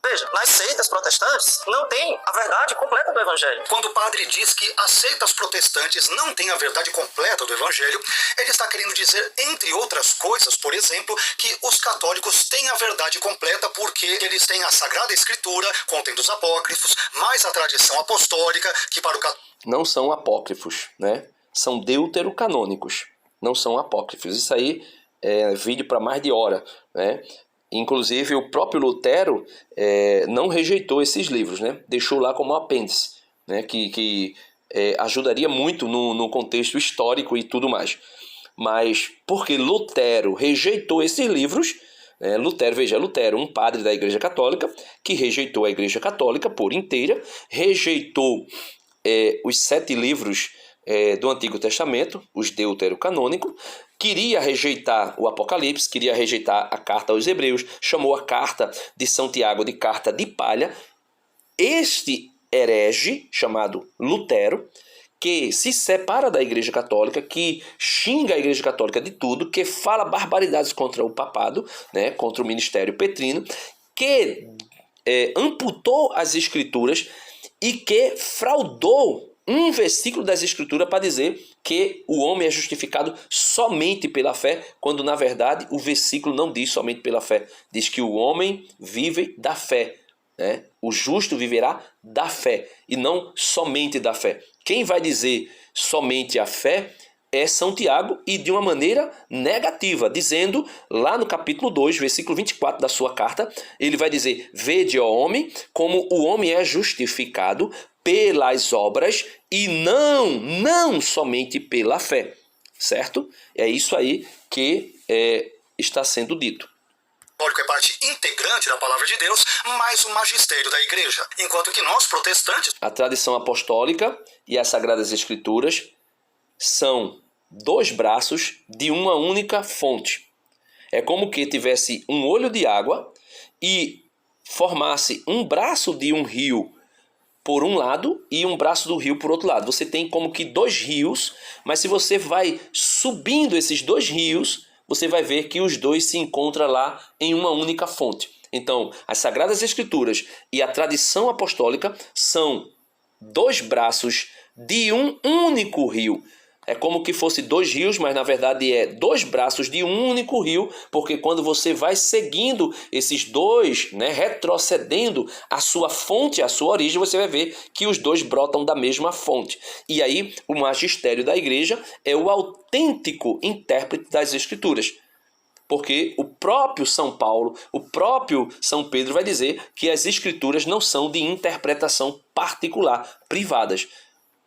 [SPEAKER 2] Veja, nas seitas protestantes não tem a verdade completa do Evangelho. Quando o padre diz que as seitas protestantes não têm a verdade completa do Evangelho, ele está querendo dizer, entre outras coisas, por exemplo, que os católicos têm a verdade completa porque eles têm a Sagrada Escritura, contém dos apócrifos, mais a tradição apostólica, que para o católico...
[SPEAKER 1] Não são apócrifos, né? São deuterocanônicos, não são apócrifos. Isso aí é vídeo para mais de hora, né? Inclusive, o próprio Lutero não rejeitou esses livros, né? Deixou lá como apêndice, né? Que ajudaria muito no contexto histórico e tudo mais. Mas porque Lutero rejeitou esses livros, Lutero, um padre da Igreja Católica, que rejeitou a Igreja Católica por inteira, rejeitou os 7 livros do Antigo Testamento, os deuterocanônicos, queria rejeitar o Apocalipse, queria rejeitar a carta aos Hebreus, chamou a carta de São Tiago de carta de palha. Este herege, chamado Lutero, que se separa da Igreja Católica, que xinga a Igreja Católica de tudo, que fala barbaridades contra o papado, né, contra o ministério petrino, que amputou as Escrituras e que fraudou um versículo das Escrituras para dizer que o homem é justificado somente pela fé, quando na verdade o versículo não diz somente pela fé, diz que o homem vive da fé, né? O justo viverá da fé e não somente da fé. Quem vai dizer somente a fé é São Tiago, e de uma maneira negativa, dizendo lá no capítulo 2, versículo 24 da sua carta, ele vai dizer: vede, ó homem, como o homem é justificado pelas obras e não somente pela fé, certo? É isso aí que está sendo dito.
[SPEAKER 2] O católico é parte integrante da palavra de Deus, mas o magistério da igreja, enquanto que nós, protestantes...
[SPEAKER 1] A tradição apostólica e as Sagradas Escrituras são 2 braços de uma única fonte. É como que tivesse um olho de água e formasse um braço de um rio por um lado e um braço do rio por outro lado. Você tem como que 2 rios, mas se você vai subindo esses 2 rios, você vai ver que os 2 se encontram lá em uma única fonte. Então, as Sagradas Escrituras e a tradição apostólica são 2 braços de um único rio. É como que fosse 2 rios, mas na verdade é 2 braços de um único rio, porque quando você vai seguindo esses 2, né, retrocedendo a sua fonte, a sua origem, você vai ver que os 2 brotam da mesma fonte. E aí o magistério da igreja é o autêntico intérprete das Escrituras. Porque o próprio São Paulo, o próprio São Pedro vai dizer que as Escrituras não são de interpretação particular, privadas,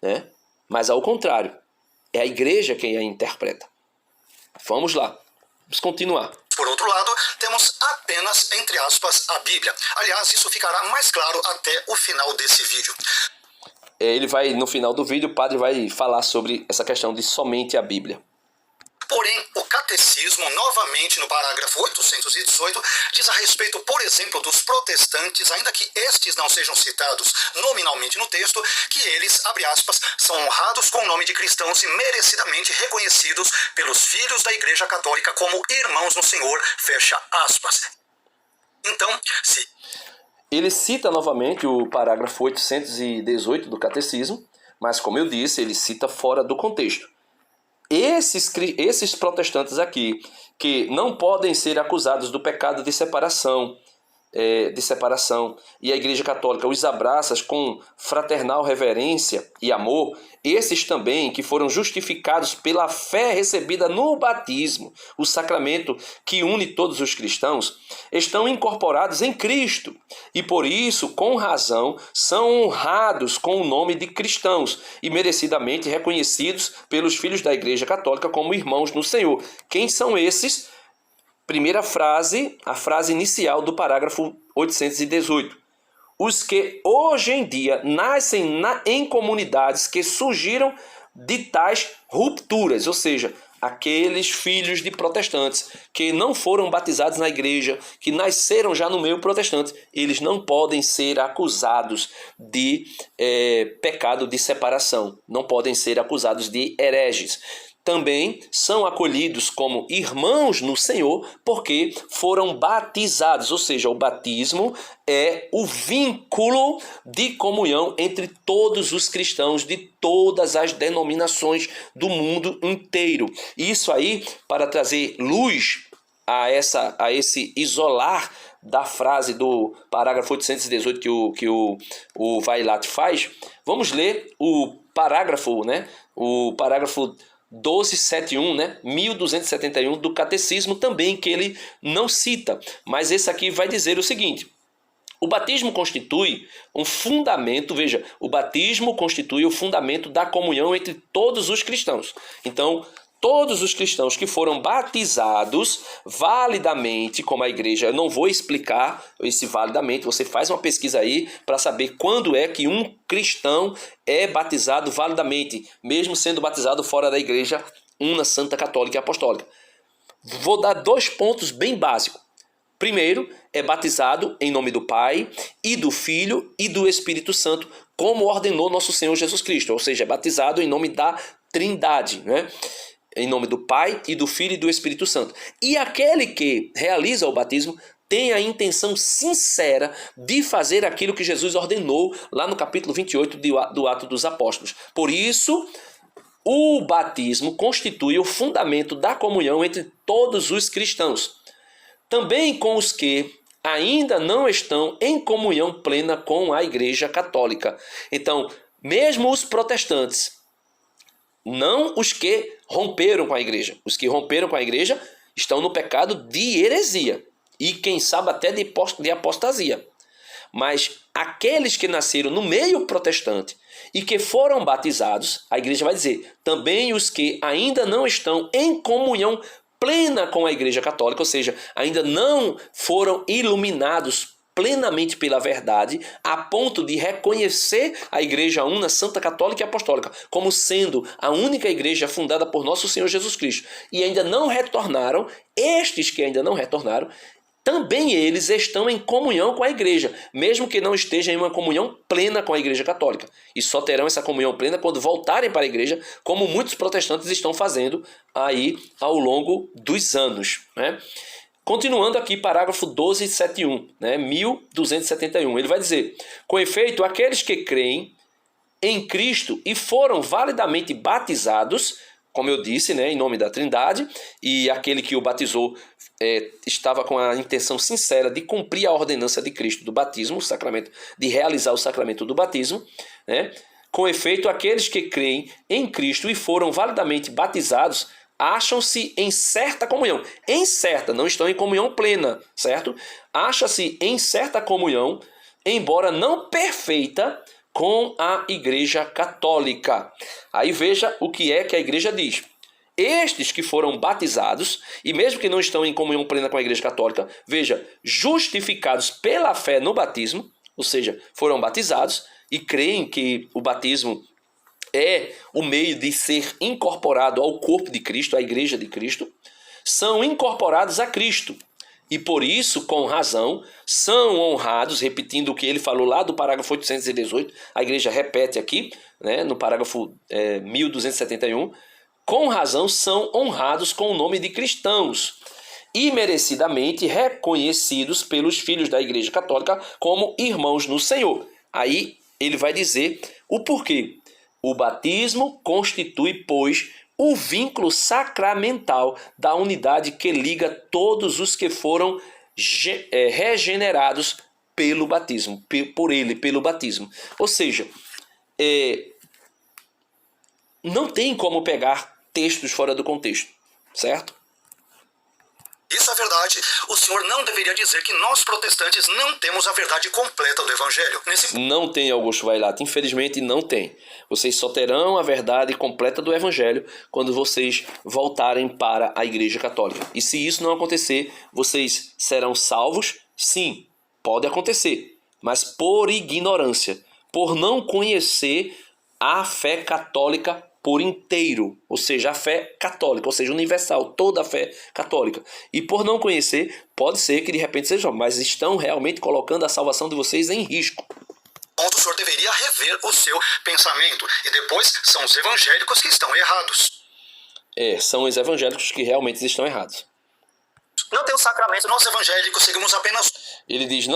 [SPEAKER 1] né? Mas ao contrário. É a igreja quem a interpreta. Vamos lá. Vamos continuar.
[SPEAKER 2] Por outro lado, temos apenas, entre aspas, a Bíblia. Aliás, isso ficará mais claro até o final desse vídeo.
[SPEAKER 1] Ele vai, no final do vídeo, o padre vai falar sobre essa questão de somente a Bíblia.
[SPEAKER 2] Porém, o catecismo, novamente no parágrafo 818, diz a respeito, por exemplo, dos protestantes, ainda que estes não sejam citados nominalmente no texto, que eles, abre aspas, são honrados com o nome de cristãos e merecidamente reconhecidos pelos filhos da Igreja Católica como irmãos no Senhor, fecha aspas. Então, se...
[SPEAKER 1] Ele cita novamente o parágrafo 818 do catecismo, mas como eu disse, ele cita fora do contexto. Esses protestantes aqui, que não podem ser acusados do pecado de separação, de separação, e a Igreja Católica os abraça com fraternal reverência e amor, esses também que foram justificados pela fé recebida no batismo, o sacramento que une todos os cristãos, estão incorporados em Cristo e por isso, com razão, são honrados com o nome de cristãos e merecidamente reconhecidos pelos filhos da Igreja Católica como irmãos no Senhor. Quem são esses? Primeira frase, a frase inicial do parágrafo 818. Os que hoje em dia nascem em comunidades que surgiram de tais rupturas, ou seja, aqueles filhos de protestantes que não foram batizados na igreja, que nasceram já no meio protestante, eles não podem ser acusados de pecado de separação, não podem ser acusados de hereges. Também são acolhidos como irmãos no Senhor porque foram batizados, ou seja, o batismo é o vínculo de comunhão entre todos os cristãos de todas as denominações do mundo inteiro. Isso aí, para trazer luz a esse isolar da frase do parágrafo 818 que o Vailate faz, vamos ler o parágrafo, né? O parágrafo 1271, né? 1271 do Catecismo também, que ele não cita, mas esse aqui vai dizer o seguinte: o batismo constitui um fundamento, veja, o batismo constitui o fundamento da comunhão entre todos os cristãos. Então, todos os cristãos que foram batizados validamente, como a igreja, eu não vou explicar esse validamente, você faz uma pesquisa aí para saber quando é que um cristão é batizado validamente, mesmo sendo batizado fora da igreja una, santa, católica e apostólica. Vou dar 2 pontos bem básicos. Primeiro, é batizado em nome do Pai e do Filho e do Espírito Santo, como ordenou nosso Senhor Jesus Cristo, ou seja, é batizado em nome da Trindade, né? Em nome do Pai e do Filho e do Espírito Santo. E aquele que realiza o batismo tem a intenção sincera de fazer aquilo que Jesus ordenou lá no capítulo 28 do Atos dos Apóstolos. Por isso, o batismo constitui o fundamento da comunhão entre todos os cristãos. Também com os que ainda não estão em comunhão plena com a Igreja Católica. Então, mesmo os protestantes, não os que romperam com a igreja. Os que romperam com a igreja estão no pecado de heresia e, quem sabe, até de apostasia. Mas aqueles que nasceram no meio protestante e que foram batizados, a igreja vai dizer, também os que ainda não estão em comunhão plena com a Igreja Católica, ou seja, ainda não foram iluminados plenamente pela verdade, a ponto de reconhecer a Igreja Una, Santa, Católica e Apostólica como sendo a única igreja fundada por nosso Senhor Jesus Cristo, e ainda não retornaram, estes que ainda não retornaram, também eles estão em comunhão com a igreja, mesmo que não estejam em uma comunhão plena com a Igreja Católica. E só terão essa comunhão plena quando voltarem para a igreja, como muitos protestantes estão fazendo aí ao longo dos anos, né? Continuando aqui, parágrafo 1271, né, 1271, ele vai dizer: com efeito, aqueles que creem em Cristo e foram validamente batizados, como eu disse, né, em nome da Trindade, e aquele que o batizou estava com a intenção sincera de cumprir a ordenança de Cristo do batismo, o sacramento, de realizar o sacramento do batismo, né? Com efeito, aqueles que creem em Cristo e foram validamente batizados acham-se em certa comunhão. Em certa, não estão em comunhão plena, certo? Acha-se em certa comunhão, embora não perfeita, com a Igreja Católica. Aí veja o que é que a Igreja diz. Estes que foram batizados, e mesmo que não estão em comunhão plena com a Igreja Católica, veja, justificados pela fé no batismo, ou seja, foram batizados e creem que o batismo é o meio de ser incorporado ao corpo de Cristo, à Igreja de Cristo, são incorporados a Cristo. E por isso, com razão, são honrados, repetindo o que ele falou lá do parágrafo 818, a igreja repete aqui, né, no parágrafo 1271, com razão são honrados com o nome de cristãos e merecidamente reconhecidos pelos filhos da Igreja Católica como irmãos no Senhor. Aí ele vai dizer o porquê. O batismo constitui, pois, o vínculo sacramental da unidade que liga todos os que foram regenerados pelo batismo, por ele, pelo batismo. Ou seja, não tem como pegar textos fora do contexto, certo?
[SPEAKER 2] Isso é verdade. O senhor não deveria dizer que nós protestantes não temos a verdade completa do evangelho.
[SPEAKER 1] Não tem, Augusto Vailato. Infelizmente não tem. Vocês só terão a verdade completa do evangelho quando vocês voltarem para a Igreja Católica. E se isso não acontecer, vocês serão salvos? Sim, pode acontecer. Mas por ignorância, por não conhecer a fé católica por inteiro, ou seja, a fé católica, ou seja, universal, toda a fé católica. E por não conhecer, pode ser que de repente sejam, mas estão realmente colocando a salvação de vocês em risco.
[SPEAKER 2] O senhor deveria rever o seu pensamento. E depois são os evangélicos que estão errados.
[SPEAKER 1] São os evangélicos que realmente estão errados.
[SPEAKER 2] Não tem o sacramento, nós evangélicos seguimos apenas...
[SPEAKER 1] Ele diz,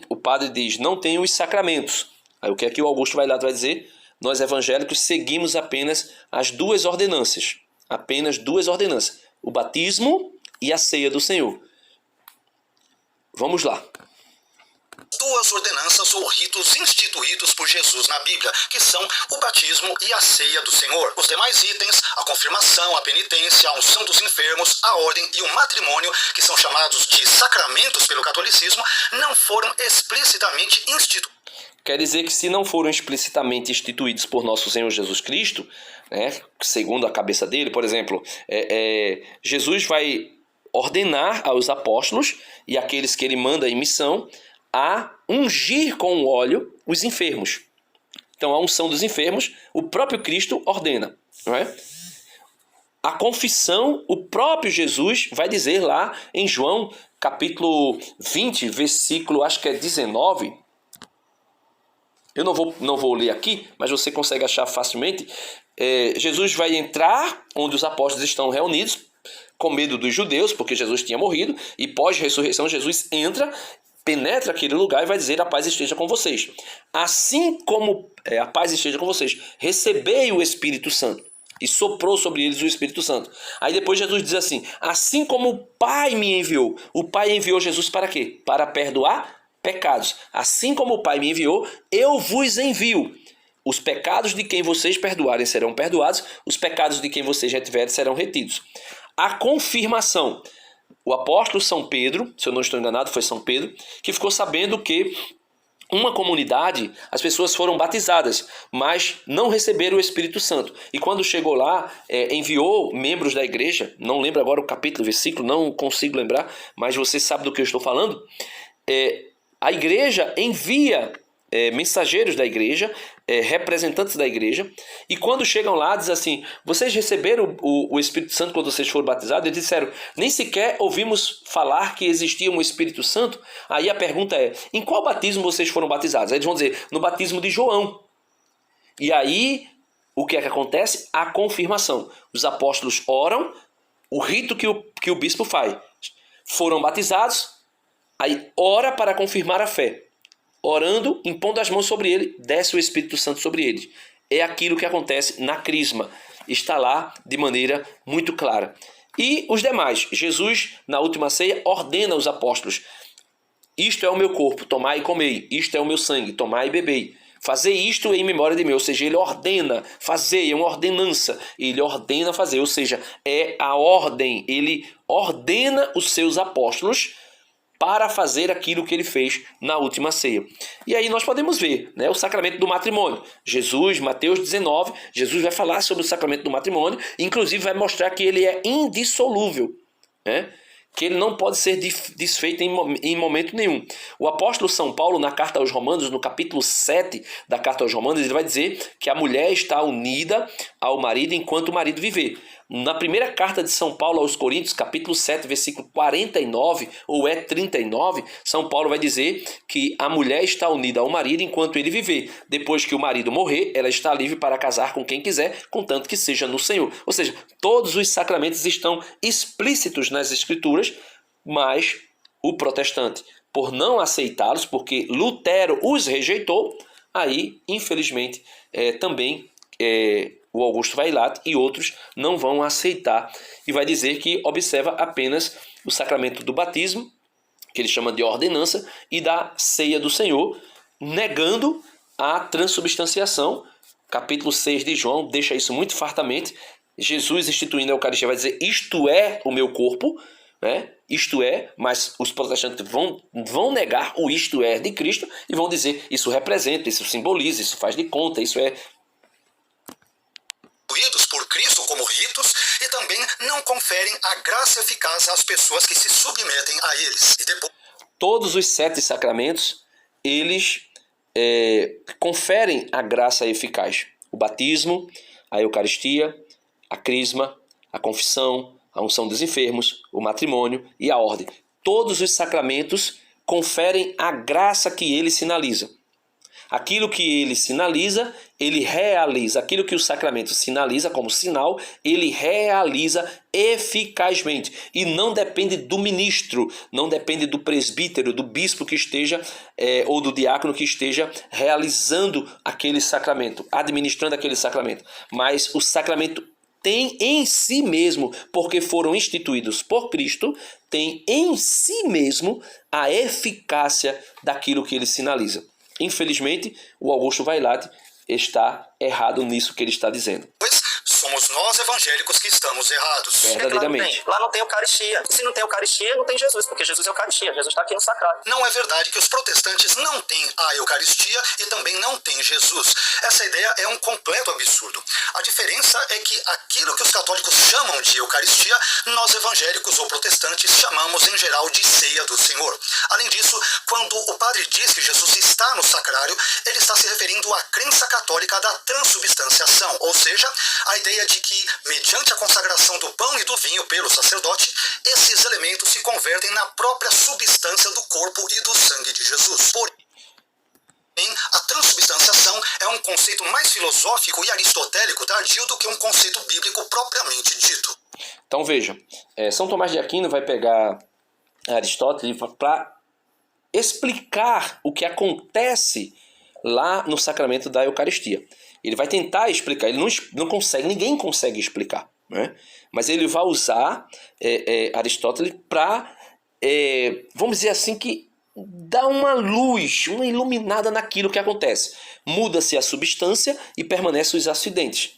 [SPEAKER 1] o padre diz, não tem os sacramentos. Aí o que é que o Augusto Vailato vai dizer? Nós evangélicos seguimos apenas as duas ordenanças. Apenas duas ordenanças. O batismo e a ceia do Senhor. Vamos lá.
[SPEAKER 2] Duas ordenanças ou ritos instituídos por Jesus na Bíblia, que são o batismo e a ceia do Senhor. Os demais itens, a confirmação, a penitência, a unção dos enfermos, a ordem e o matrimônio, que são chamados de sacramentos pelo catolicismo, não foram explicitamente instituídos.
[SPEAKER 1] Quer dizer que se não foram explicitamente instituídos por nosso Senhor Jesus Cristo, né, segundo a cabeça dele, por exemplo, Jesus vai ordenar aos apóstolos e aqueles que ele manda em missão a ungir com óleo os enfermos. Então a unção dos enfermos, o próprio Cristo ordena. Não é? A confissão, o próprio Jesus vai dizer lá em João capítulo 20, versículo acho que é 19... Eu não vou ler aqui, mas você consegue achar facilmente. Jesus vai entrar onde os apóstolos estão reunidos, com medo dos judeus, porque Jesus tinha morrido, e pós-ressurreição Jesus entra, penetra aquele lugar e vai dizer: a paz esteja com vocês. Assim como a paz esteja com vocês, recebei o Espírito Santo. E soprou sobre eles o Espírito Santo. Aí depois Jesus diz assim: assim como o Pai me enviou. O Pai enviou Jesus para quê? Para perdoar pecados. Assim como o Pai me enviou, eu vos envio. Os pecados de quem vocês perdoarem serão perdoados, os pecados de quem vocês retiverem serão retidos. A confirmação. O apóstolo São Pedro, se eu não estou enganado, foi São Pedro, que ficou sabendo que uma comunidade, as pessoas foram batizadas, mas não receberam o Espírito Santo. E quando chegou lá, enviou membros da igreja, não lembro agora o capítulo, o versículo, não consigo lembrar, mas você sabe do que eu estou falando. A igreja envia mensageiros da igreja, representantes da igreja, e quando chegam lá, diz assim: vocês receberam o Espírito Santo quando vocês foram batizados? Eles disseram: nem sequer ouvimos falar que existia um Espírito Santo. Aí a pergunta é: em qual batismo vocês foram batizados? Aí eles vão dizer: no batismo de João. E aí, o que é que acontece? A confirmação. Os apóstolos oram, o rito que o bispo faz. Foram batizados, aí ora para confirmar a fé. Orando, impondo as mãos sobre ele, desce o Espírito Santo sobre ele. É aquilo que acontece na crisma. Está lá de maneira muito clara. E os demais, Jesus, na última ceia, ordena aos apóstolos: isto é o meu corpo, tomai e comei. Isto é o meu sangue, tomai e bebei. Fazei isto em memória de mim. Ou seja, ele ordena fazer, é uma ordenança. Ele ordena fazer, ou seja, é a ordem. Ele ordena os seus apóstolos para fazer aquilo que ele fez na última ceia. E aí nós podemos ver, né, o sacramento do matrimônio. Jesus, Mateus 19, Jesus vai falar sobre o sacramento do matrimônio, inclusive vai mostrar que ele é indissolúvel, né? Que ele não pode ser desfeito em momento nenhum. O apóstolo São Paulo, na carta aos Romanos, no capítulo 7 da carta aos Romanos, ele vai dizer que a mulher está unida ao marido enquanto o marido viver. Na primeira carta de São Paulo aos Coríntios, capítulo 7, versículo 49, ou 39, São Paulo vai dizer que a mulher está unida ao marido enquanto ele viver. Depois que o marido morrer, ela está livre para casar com quem quiser, contanto que seja no Senhor. Ou seja, todos os sacramentos estão explícitos nas Escrituras, mas o protestante, por não aceitá-los, porque Lutero os rejeitou, aí, infelizmente, também o Augusto Vailato e outros não vão aceitar, e vai dizer que observa apenas o sacramento do batismo que ele chama de ordenança, e da ceia do Senhor, negando a transubstanciação. Capítulo 6 de João deixa isso muito fartamente. Jesus instituindo a Eucaristia vai dizer, isto é o meu corpo, né? Isto é, mas os protestantes vão negar o isto é de Cristo e vão dizer, isso representa, isso simboliza, isso faz de conta, isso é...
[SPEAKER 2] por Cristo como ritos e também não conferem a graça eficaz às pessoas que se submetem a eles. E depois...
[SPEAKER 1] Todos os 7 sacramentos, eles conferem a graça eficaz. O batismo, a Eucaristia, a crisma, a confissão, a unção dos enfermos, o matrimônio e a ordem. Todos os sacramentos conferem a graça que ele sinaliza. Aquilo que ele sinaliza, ele realiza. Aquilo que o sacramento sinaliza como sinal, ele realiza eficazmente. E não depende do ministro, não depende do presbítero, do bispo que esteja, ou do diácono que esteja realizando aquele sacramento, administrando aquele sacramento. Mas o sacramento tem em si mesmo, porque foram instituídos por Cristo, tem em si mesmo a eficácia daquilo que ele sinaliza. Infelizmente, o Augusto Vailate está errado nisso que ele está dizendo.
[SPEAKER 2] Somos nós evangélicos que estamos errados.
[SPEAKER 1] Verdadeiramente.
[SPEAKER 2] Lá não tem Eucaristia. Se não tem Eucaristia, não tem Jesus, porque Jesus é Eucaristia. Jesus está aqui no sacrário. Não é verdade que os protestantes não têm a Eucaristia e também não têm Jesus. Essa ideia é um completo absurdo. A diferença é que aquilo que os católicos chamam de Eucaristia, nós evangélicos ou protestantes chamamos em geral de ceia do Senhor. Além disso, quando o padre diz que Jesus está no sacrário, ele está se referindo à crença católica da transubstanciação, ou seja, a ideia de que, mediante a consagração do pão e do vinho pelo sacerdote, esses elementos se convertem na própria substância do corpo e do sangue de Jesus. Porém, a transubstanciação é um conceito mais filosófico e aristotélico tardio do que um conceito bíblico propriamente dito.
[SPEAKER 1] Então veja, São Tomás de Aquino vai pegar Aristóteles para explicar o que acontece lá no sacramento da Eucaristia. Ele vai tentar explicar, ele não consegue, ninguém consegue explicar, né? Mas ele vai usar Aristóteles para, vamos dizer assim, que dá uma luz, uma iluminada naquilo que acontece. Muda-se a substância e permanecem os acidentes.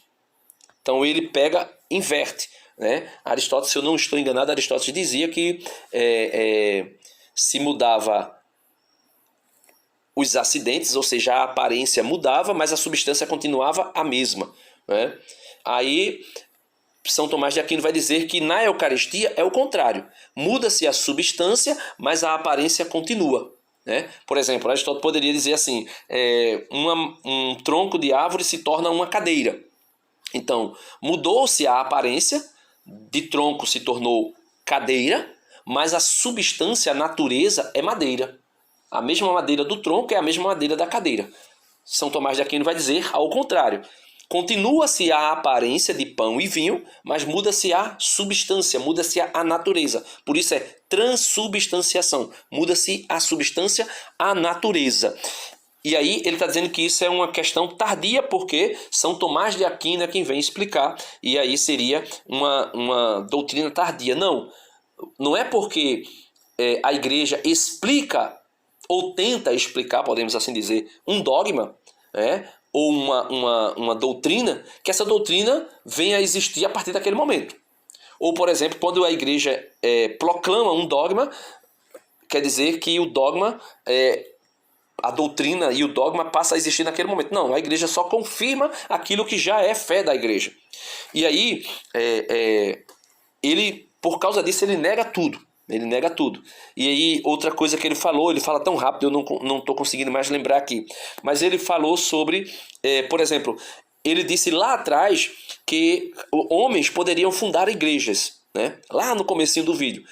[SPEAKER 1] Então ele inverte, né? Aristóteles, se eu não estou enganado, Aristóteles dizia que se mudava os acidentes, ou seja, a aparência mudava, mas a substância continuava a mesma, né? Aí São Tomás de Aquino vai dizer que na Eucaristia é o contrário. Muda-se a substância, mas a aparência continua, né? Por exemplo, Aristóteles poderia dizer assim, um tronco de árvore se torna uma cadeira. Então, mudou-se a aparência, de tronco se tornou cadeira, mas a substância, a natureza é madeira. A mesma madeira do tronco é a mesma madeira da cadeira. São Tomás de Aquino vai dizer ao contrário. Continua-se a aparência de pão e vinho, mas muda-se a substância, muda-se a natureza. Por isso é transubstanciação. Muda-se a substância, a natureza. E aí ele está dizendo que isso é uma questão tardia, porque São Tomás de Aquino é quem vem explicar. E aí seria uma doutrina tardia. Não é porque a igreja explica ou tenta explicar, podemos assim dizer, um dogma, ou uma doutrina, que essa doutrina venha a existir a partir daquele momento. Ou, por exemplo, quando a igreja proclama um dogma, quer dizer que o dogma, a doutrina e o dogma passa a existir naquele momento. Não, a igreja só confirma aquilo que já é fé da igreja. E aí, ele, por causa disso, ele nega tudo. Ele nega tudo. E aí, outra coisa que ele fala tão rápido, eu não estou conseguindo mais lembrar aqui. Mas ele falou sobre, por exemplo, ele disse lá atrás que homens poderiam fundar igrejas, né? Lá no comecinho do vídeo.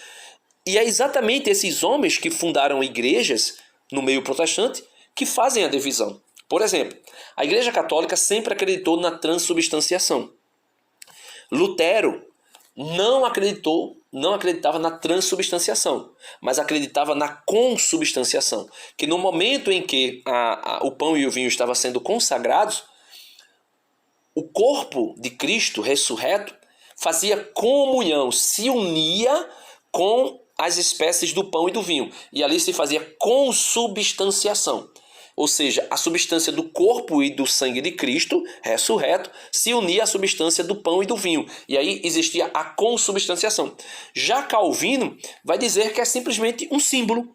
[SPEAKER 1] E é exatamente esses homens que fundaram igrejas no meio protestante que fazem a divisão. Por exemplo, a Igreja Católica sempre acreditou na transubstanciação. Lutero não acreditava na transubstanciação, mas acreditava na consubstanciação, que no momento em que o pão e o vinho estavam sendo consagrados, o corpo de Cristo ressurreto fazia comunhão, se unia com as espécies do pão e do vinho. E ali se fazia consubstanciação. Ou seja, a substância do corpo e do sangue de Cristo, ressurreto, se unia à substância do pão e do vinho. E aí existia a consubstanciação. Já Calvino vai dizer que é simplesmente um símbolo.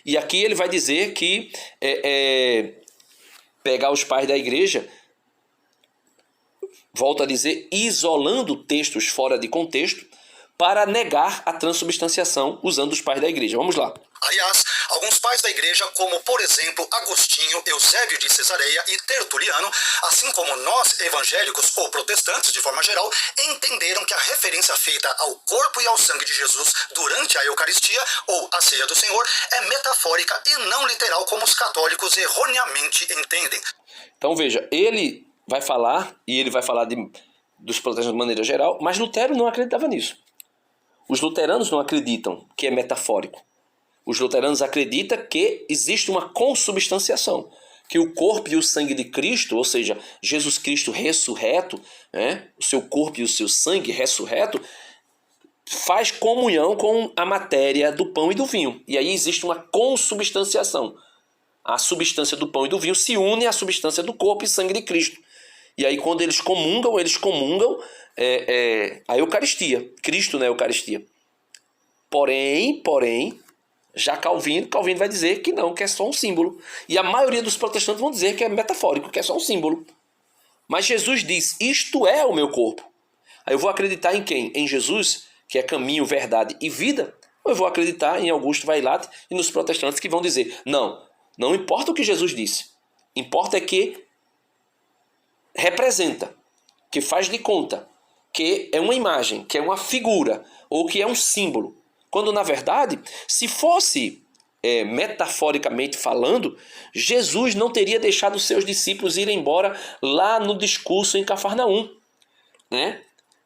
[SPEAKER 1] E aqui ele vai dizer que pegar os pais da igreja, volta a dizer, isolando textos fora de contexto, para negar a transubstanciação usando os pais da igreja. Vamos lá.
[SPEAKER 2] Aliás, alguns pais da igreja, como por exemplo Agostinho, Eusébio de Cesareia e Tertuliano, assim como nós evangélicos ou protestantes de forma geral, entenderam que a referência feita ao corpo e ao sangue de Jesus durante a Eucaristia ou a ceia do Senhor é metafórica e não literal como os católicos erroneamente entendem.
[SPEAKER 1] Então veja, ele vai falar, e ele vai falar dos protestantes de maneira geral, mas Lutero não acreditava nisso. Os luteranos não acreditam que é metafórico. Os luteranos acreditam que existe uma consubstanciação, que o corpo e o sangue de Cristo, ou seja, Jesus Cristo ressurreto, o seu corpo e o seu sangue ressurreto, faz comunhão com a matéria do pão e do vinho. E aí existe uma consubstanciação. A substância do pão e do vinho se une à substância do corpo e sangue de Cristo. E aí quando eles comungam a Eucaristia, Cristo na Eucaristia. Porém, já Calvino vai dizer que não, que é só um símbolo. E a maioria dos protestantes vão dizer que é metafórico, que é só um símbolo. Mas Jesus diz, isto é o meu corpo. Aí eu vou acreditar em quem? Em Jesus, que é caminho, verdade e vida? Ou eu vou acreditar em Augusto Vailate e nos protestantes que vão dizer, não importa o que Jesus disse. Importa é que representa, que faz de conta, que é uma imagem, que é uma figura, ou que é um símbolo. Quando, na verdade, se fosse metaforicamente falando, Jesus não teria deixado os seus discípulos ir embora lá no discurso em Cafarnaum.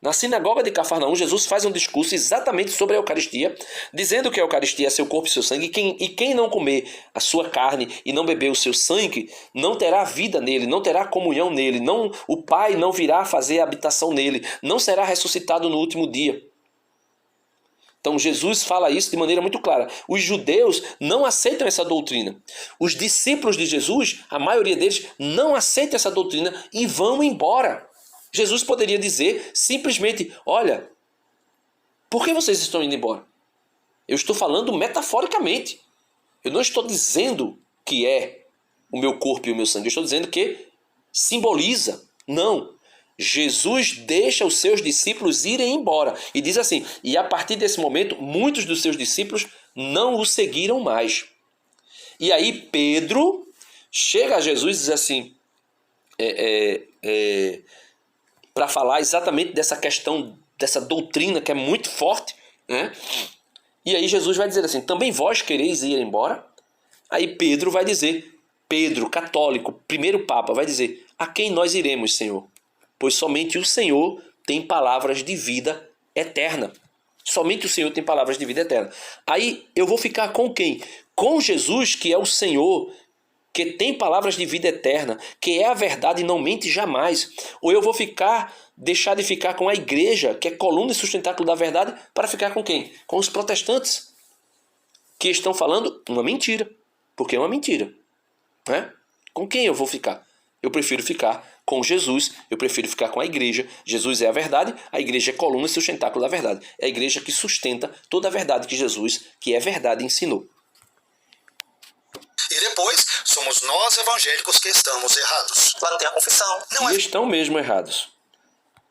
[SPEAKER 1] Na sinagoga de Cafarnaum, Jesus faz um discurso exatamente sobre a Eucaristia, dizendo que a Eucaristia é seu corpo e seu sangue, e quem não comer a sua carne e não beber o seu sangue, não terá vida nele, não terá comunhão nele, o Pai não virá fazer habitação nele, não será ressuscitado no último dia. Então Jesus fala isso de maneira muito clara. Os judeus não aceitam essa doutrina. Os discípulos de Jesus, a maioria deles, não aceitam essa doutrina e vão embora. Jesus poderia dizer simplesmente, olha, por que vocês estão indo embora? Eu estou falando metaforicamente. Eu não estou dizendo que é o meu corpo e o meu sangue. Eu estou dizendo que simboliza. Não. Jesus deixa os seus discípulos irem embora. E diz assim, e a partir desse momento, muitos dos seus discípulos não o seguiram mais. E aí Pedro chega a Jesus e diz assim, para falar exatamente dessa questão, dessa doutrina que é muito forte, E aí Jesus vai dizer assim, também vós quereis ir embora? Aí Pedro vai dizer, Pedro, católico, primeiro Papa, vai dizer, a quem nós iremos, Senhor? Pois somente o Senhor tem palavras de vida eterna. Somente o Senhor tem palavras de vida eterna. Aí eu vou ficar com quem? Com Jesus, que é o Senhor, que tem palavras de vida eterna, que é a verdade e não mente jamais. Ou eu vou deixar de ficar com a igreja, que é coluna e sustentáculo da verdade, para ficar com quem? Com os protestantes, que estão falando uma mentira, porque é uma mentira. Com quem eu vou ficar? Eu prefiro ficar com Jesus, eu prefiro ficar com a igreja. Jesus é a verdade, a igreja é coluna e sustentáculo da verdade. É a igreja que sustenta toda a verdade que Jesus, que é verdade, ensinou.
[SPEAKER 2] E depois, somos nós evangélicos que estamos errados. Lá não tem a confissão.
[SPEAKER 1] E estão mesmo errados.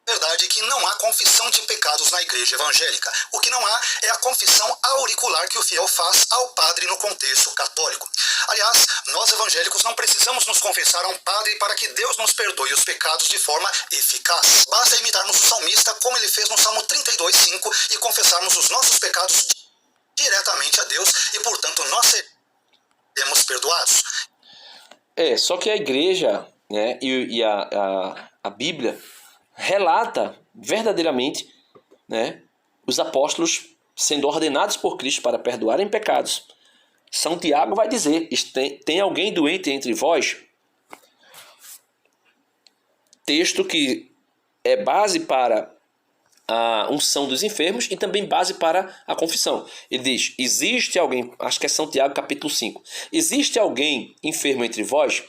[SPEAKER 2] Verdade que não há confissão de pecados na igreja evangélica. O que não há é a confissão auricular que o fiel faz ao padre no contexto católico. Aliás, nós evangélicos não precisamos nos confessar a um padre para que Deus nos perdoe os pecados de forma eficaz. Basta imitarmos o salmista como ele fez no Salmo 32:5 e confessarmos os nossos pecados diretamente a Deus e, portanto, nós seremos perdoados.
[SPEAKER 1] Só que a igreja, e a Bíblia relata verdadeiramente, os apóstolos sendo ordenados por Cristo para perdoarem pecados. São Tiago vai dizer, tem alguém doente entre vós? Texto que é base para a unção dos enfermos e também base para a confissão. Ele diz, existe alguém, acho que é São Tiago capítulo 5, existe alguém enfermo entre vós?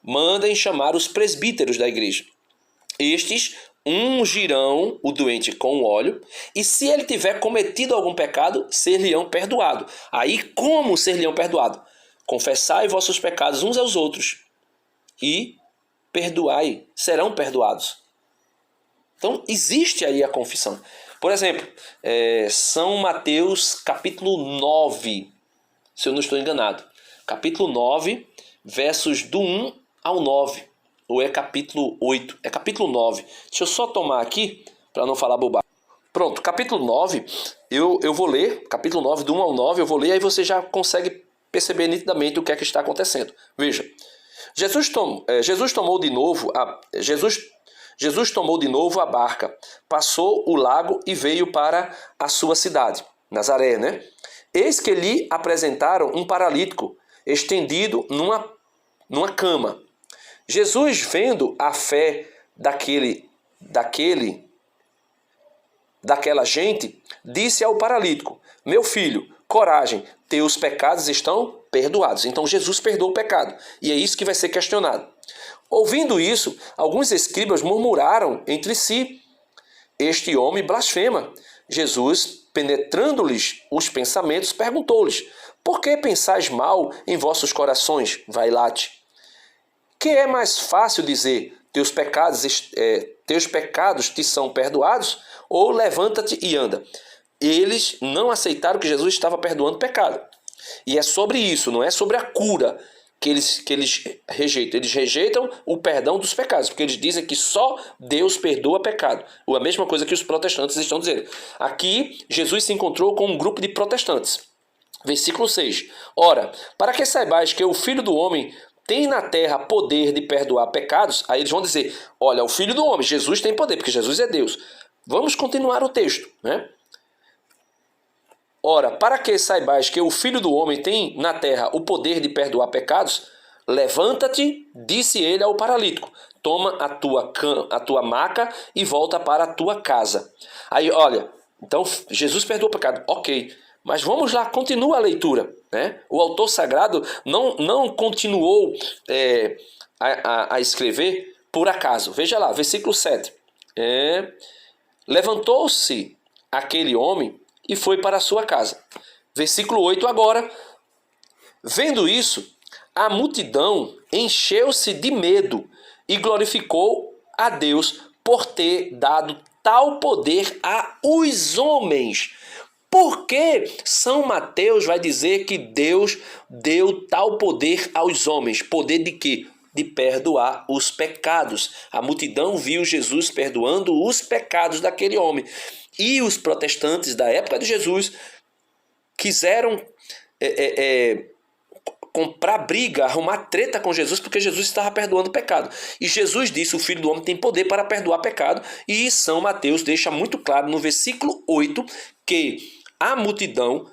[SPEAKER 1] Mandem chamar os presbíteros da igreja. Estes ungirão o doente com óleo, e se ele tiver cometido algum pecado, ser-lhe-ão perdoado. Aí como ser-lhe-ão perdoado? Confessai vossos pecados uns aos outros e perdoai, serão perdoados. Então existe aí a confissão. Por exemplo, São Mateus capítulo 9, se eu não estou enganado. Capítulo 9, versos do 1 ao 9. Ou é capítulo 8? É capítulo 9. Deixa eu só tomar aqui, para não falar bobagem. Pronto, capítulo 9, eu vou ler, capítulo 9, do 1 ao 9, eu vou ler, aí você já consegue perceber nitidamente o que é que está acontecendo. Veja, Jesus tomou de novo a barca, passou o lago e veio para a sua cidade, Nazaré, né? Eis que lhe apresentaram um paralítico, estendido numa cama. Jesus, vendo a fé daquela gente, disse ao paralítico, meu filho, coragem, teus pecados estão perdoados. Então Jesus perdoou o pecado. E é isso que vai ser questionado. Ouvindo isso, alguns escribas murmuraram entre si, este homem blasfema. Jesus, penetrando-lhes os pensamentos, perguntou-lhes, por que pensais mal em vossos corações? Vailate. Que é mais fácil dizer, teus pecados te são perdoados, ou levanta-te e anda? Eles não aceitaram que Jesus estava perdoando o pecado. E é sobre isso, não é sobre a cura que eles rejeitam. Eles rejeitam o perdão dos pecados, porque eles dizem que só Deus perdoa pecado. A mesma coisa que os protestantes estão dizendo. Aqui, Jesus se encontrou com um grupo de protestantes. Versículo 6. Ora, para que saibais que o Filho do Homem tem na terra poder de perdoar pecados, aí eles vão dizer, olha, o Filho do Homem, Jesus tem poder, porque Jesus é Deus. Vamos continuar o texto, né? Ora, para que saibais que o Filho do Homem tem na terra o poder de perdoar pecados, levanta-te, disse ele ao paralítico, toma a tua maca e volta para a tua casa. Aí, olha, então Jesus perdoou o pecado, ok, mas vamos lá, continua a leitura, né? O autor sagrado não continuou a escrever por acaso. Veja lá, versículo 7. Levantou-se aquele homem e foi para a sua casa. Versículo 8 agora. Vendo isso, a multidão encheu-se de medo e glorificou a Deus por ter dado tal poder aos homens. Por que São Mateus vai dizer que Deus deu tal poder aos homens? Poder de quê? De perdoar os pecados. A multidão viu Jesus perdoando os pecados daquele homem. E os protestantes da época de Jesus quiseram comprar briga, arrumar treta com Jesus, porque Jesus estava perdoando o pecado. E Jesus disse, o Filho do Homem tem poder para perdoar pecado. E São Mateus deixa muito claro no versículo 8 que a multidão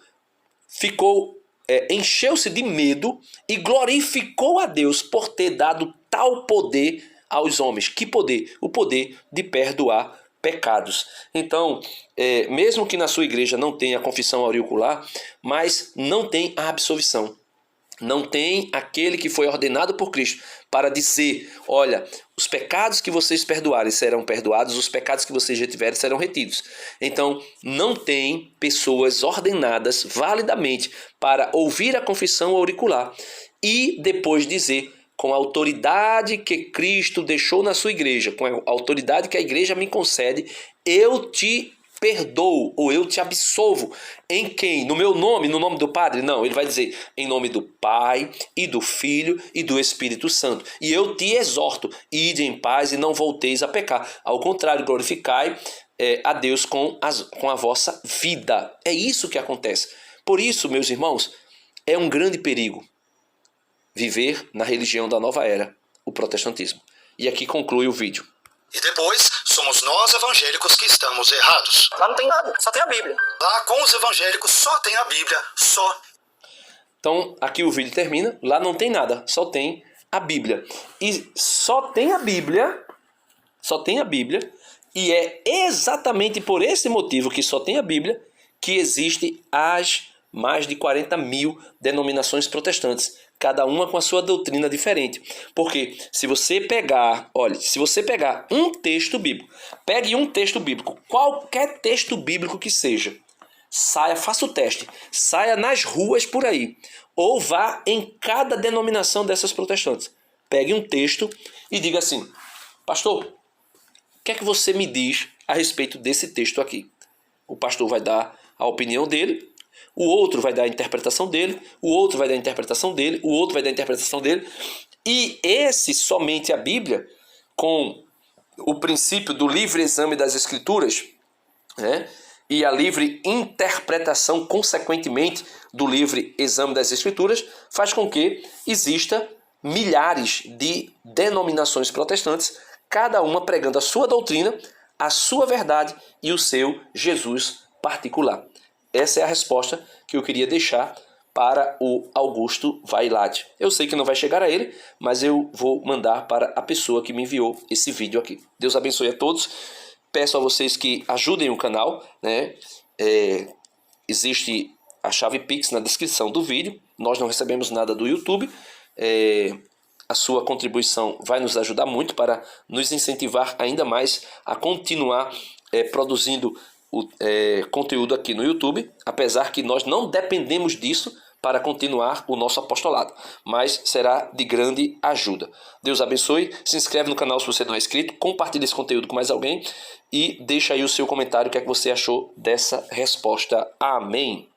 [SPEAKER 1] encheu-se de medo e glorificou a Deus por ter dado tal poder aos homens. Que poder? O poder de perdoar pecados. Então, mesmo que na sua igreja não tenha a confissão auricular, mas não tem a absolvição. Não tem aquele que foi ordenado por Cristo para dizer, olha, os pecados que vocês perdoarem serão perdoados, os pecados que vocês retiverem serão retidos. Então, não tem pessoas ordenadas validamente para ouvir a confissão auricular e depois dizer, com a autoridade que Cristo deixou na sua igreja, com a autoridade que a igreja me concede, eu te perdoo ou eu te absolvo. Em quem? No meu nome? No nome do Padre? Não, ele vai dizer em nome do Pai e do Filho e do Espírito Santo. E eu te exorto, ide em paz e não volteis a pecar. Ao contrário, glorificai a Deus com a vossa vida. É isso que acontece. Por isso, meus irmãos, é um grande perigo viver na religião da nova era, o protestantismo. E aqui conclui o vídeo.
[SPEAKER 2] E depois, somos nós evangélicos que estamos errados. Lá não tem nada, só tem a Bíblia. Lá com os evangélicos só tem a Bíblia, só.
[SPEAKER 1] Então, aqui o vídeo termina. Lá não tem nada, só tem a Bíblia. E só tem a Bíblia E é exatamente por esse motivo que só tem a Bíblia que existe as mais de 40 mil denominações protestantes, cada uma com a sua doutrina diferente. Porque se você pegar, olha, se você pegar um texto bíblico, pegue um texto bíblico, qualquer texto bíblico que seja, saia, faça o teste, saia nas ruas por aí, ou vá em cada denominação dessas protestantes. Pegue um texto e diga assim: pastor, o que é que você me diz a respeito desse texto aqui? O pastor vai dar a opinião dele, o outro vai dar a interpretação dele, o outro vai dar a interpretação dele, o outro vai dar a interpretação dele. E somente a Bíblia, com o princípio do livre exame das Escrituras, né, e a livre interpretação, consequentemente, do livre exame das Escrituras, faz com que exista milhares de denominações protestantes, cada uma pregando a sua doutrina, a sua verdade e o seu Jesus particular. Essa é a resposta que eu queria deixar para o Augusto Vailate. Eu sei que não vai chegar a ele, mas eu vou mandar para a pessoa que me enviou esse vídeo aqui. Deus abençoe a todos. Peço a vocês que ajudem o canal, né? Existe a chave Pix na descrição do vídeo. Nós não recebemos nada do YouTube. A sua contribuição vai nos ajudar muito para nos incentivar ainda mais a continuar produzindo conteúdo aqui no YouTube, apesar que nós não dependemos disso para continuar o nosso apostolado, mas será de grande ajuda. Deus abençoe, se inscreve no canal se você não é inscrito, compartilhe esse conteúdo com mais alguém e deixa aí o seu comentário, o que é que você achou dessa resposta. Amém.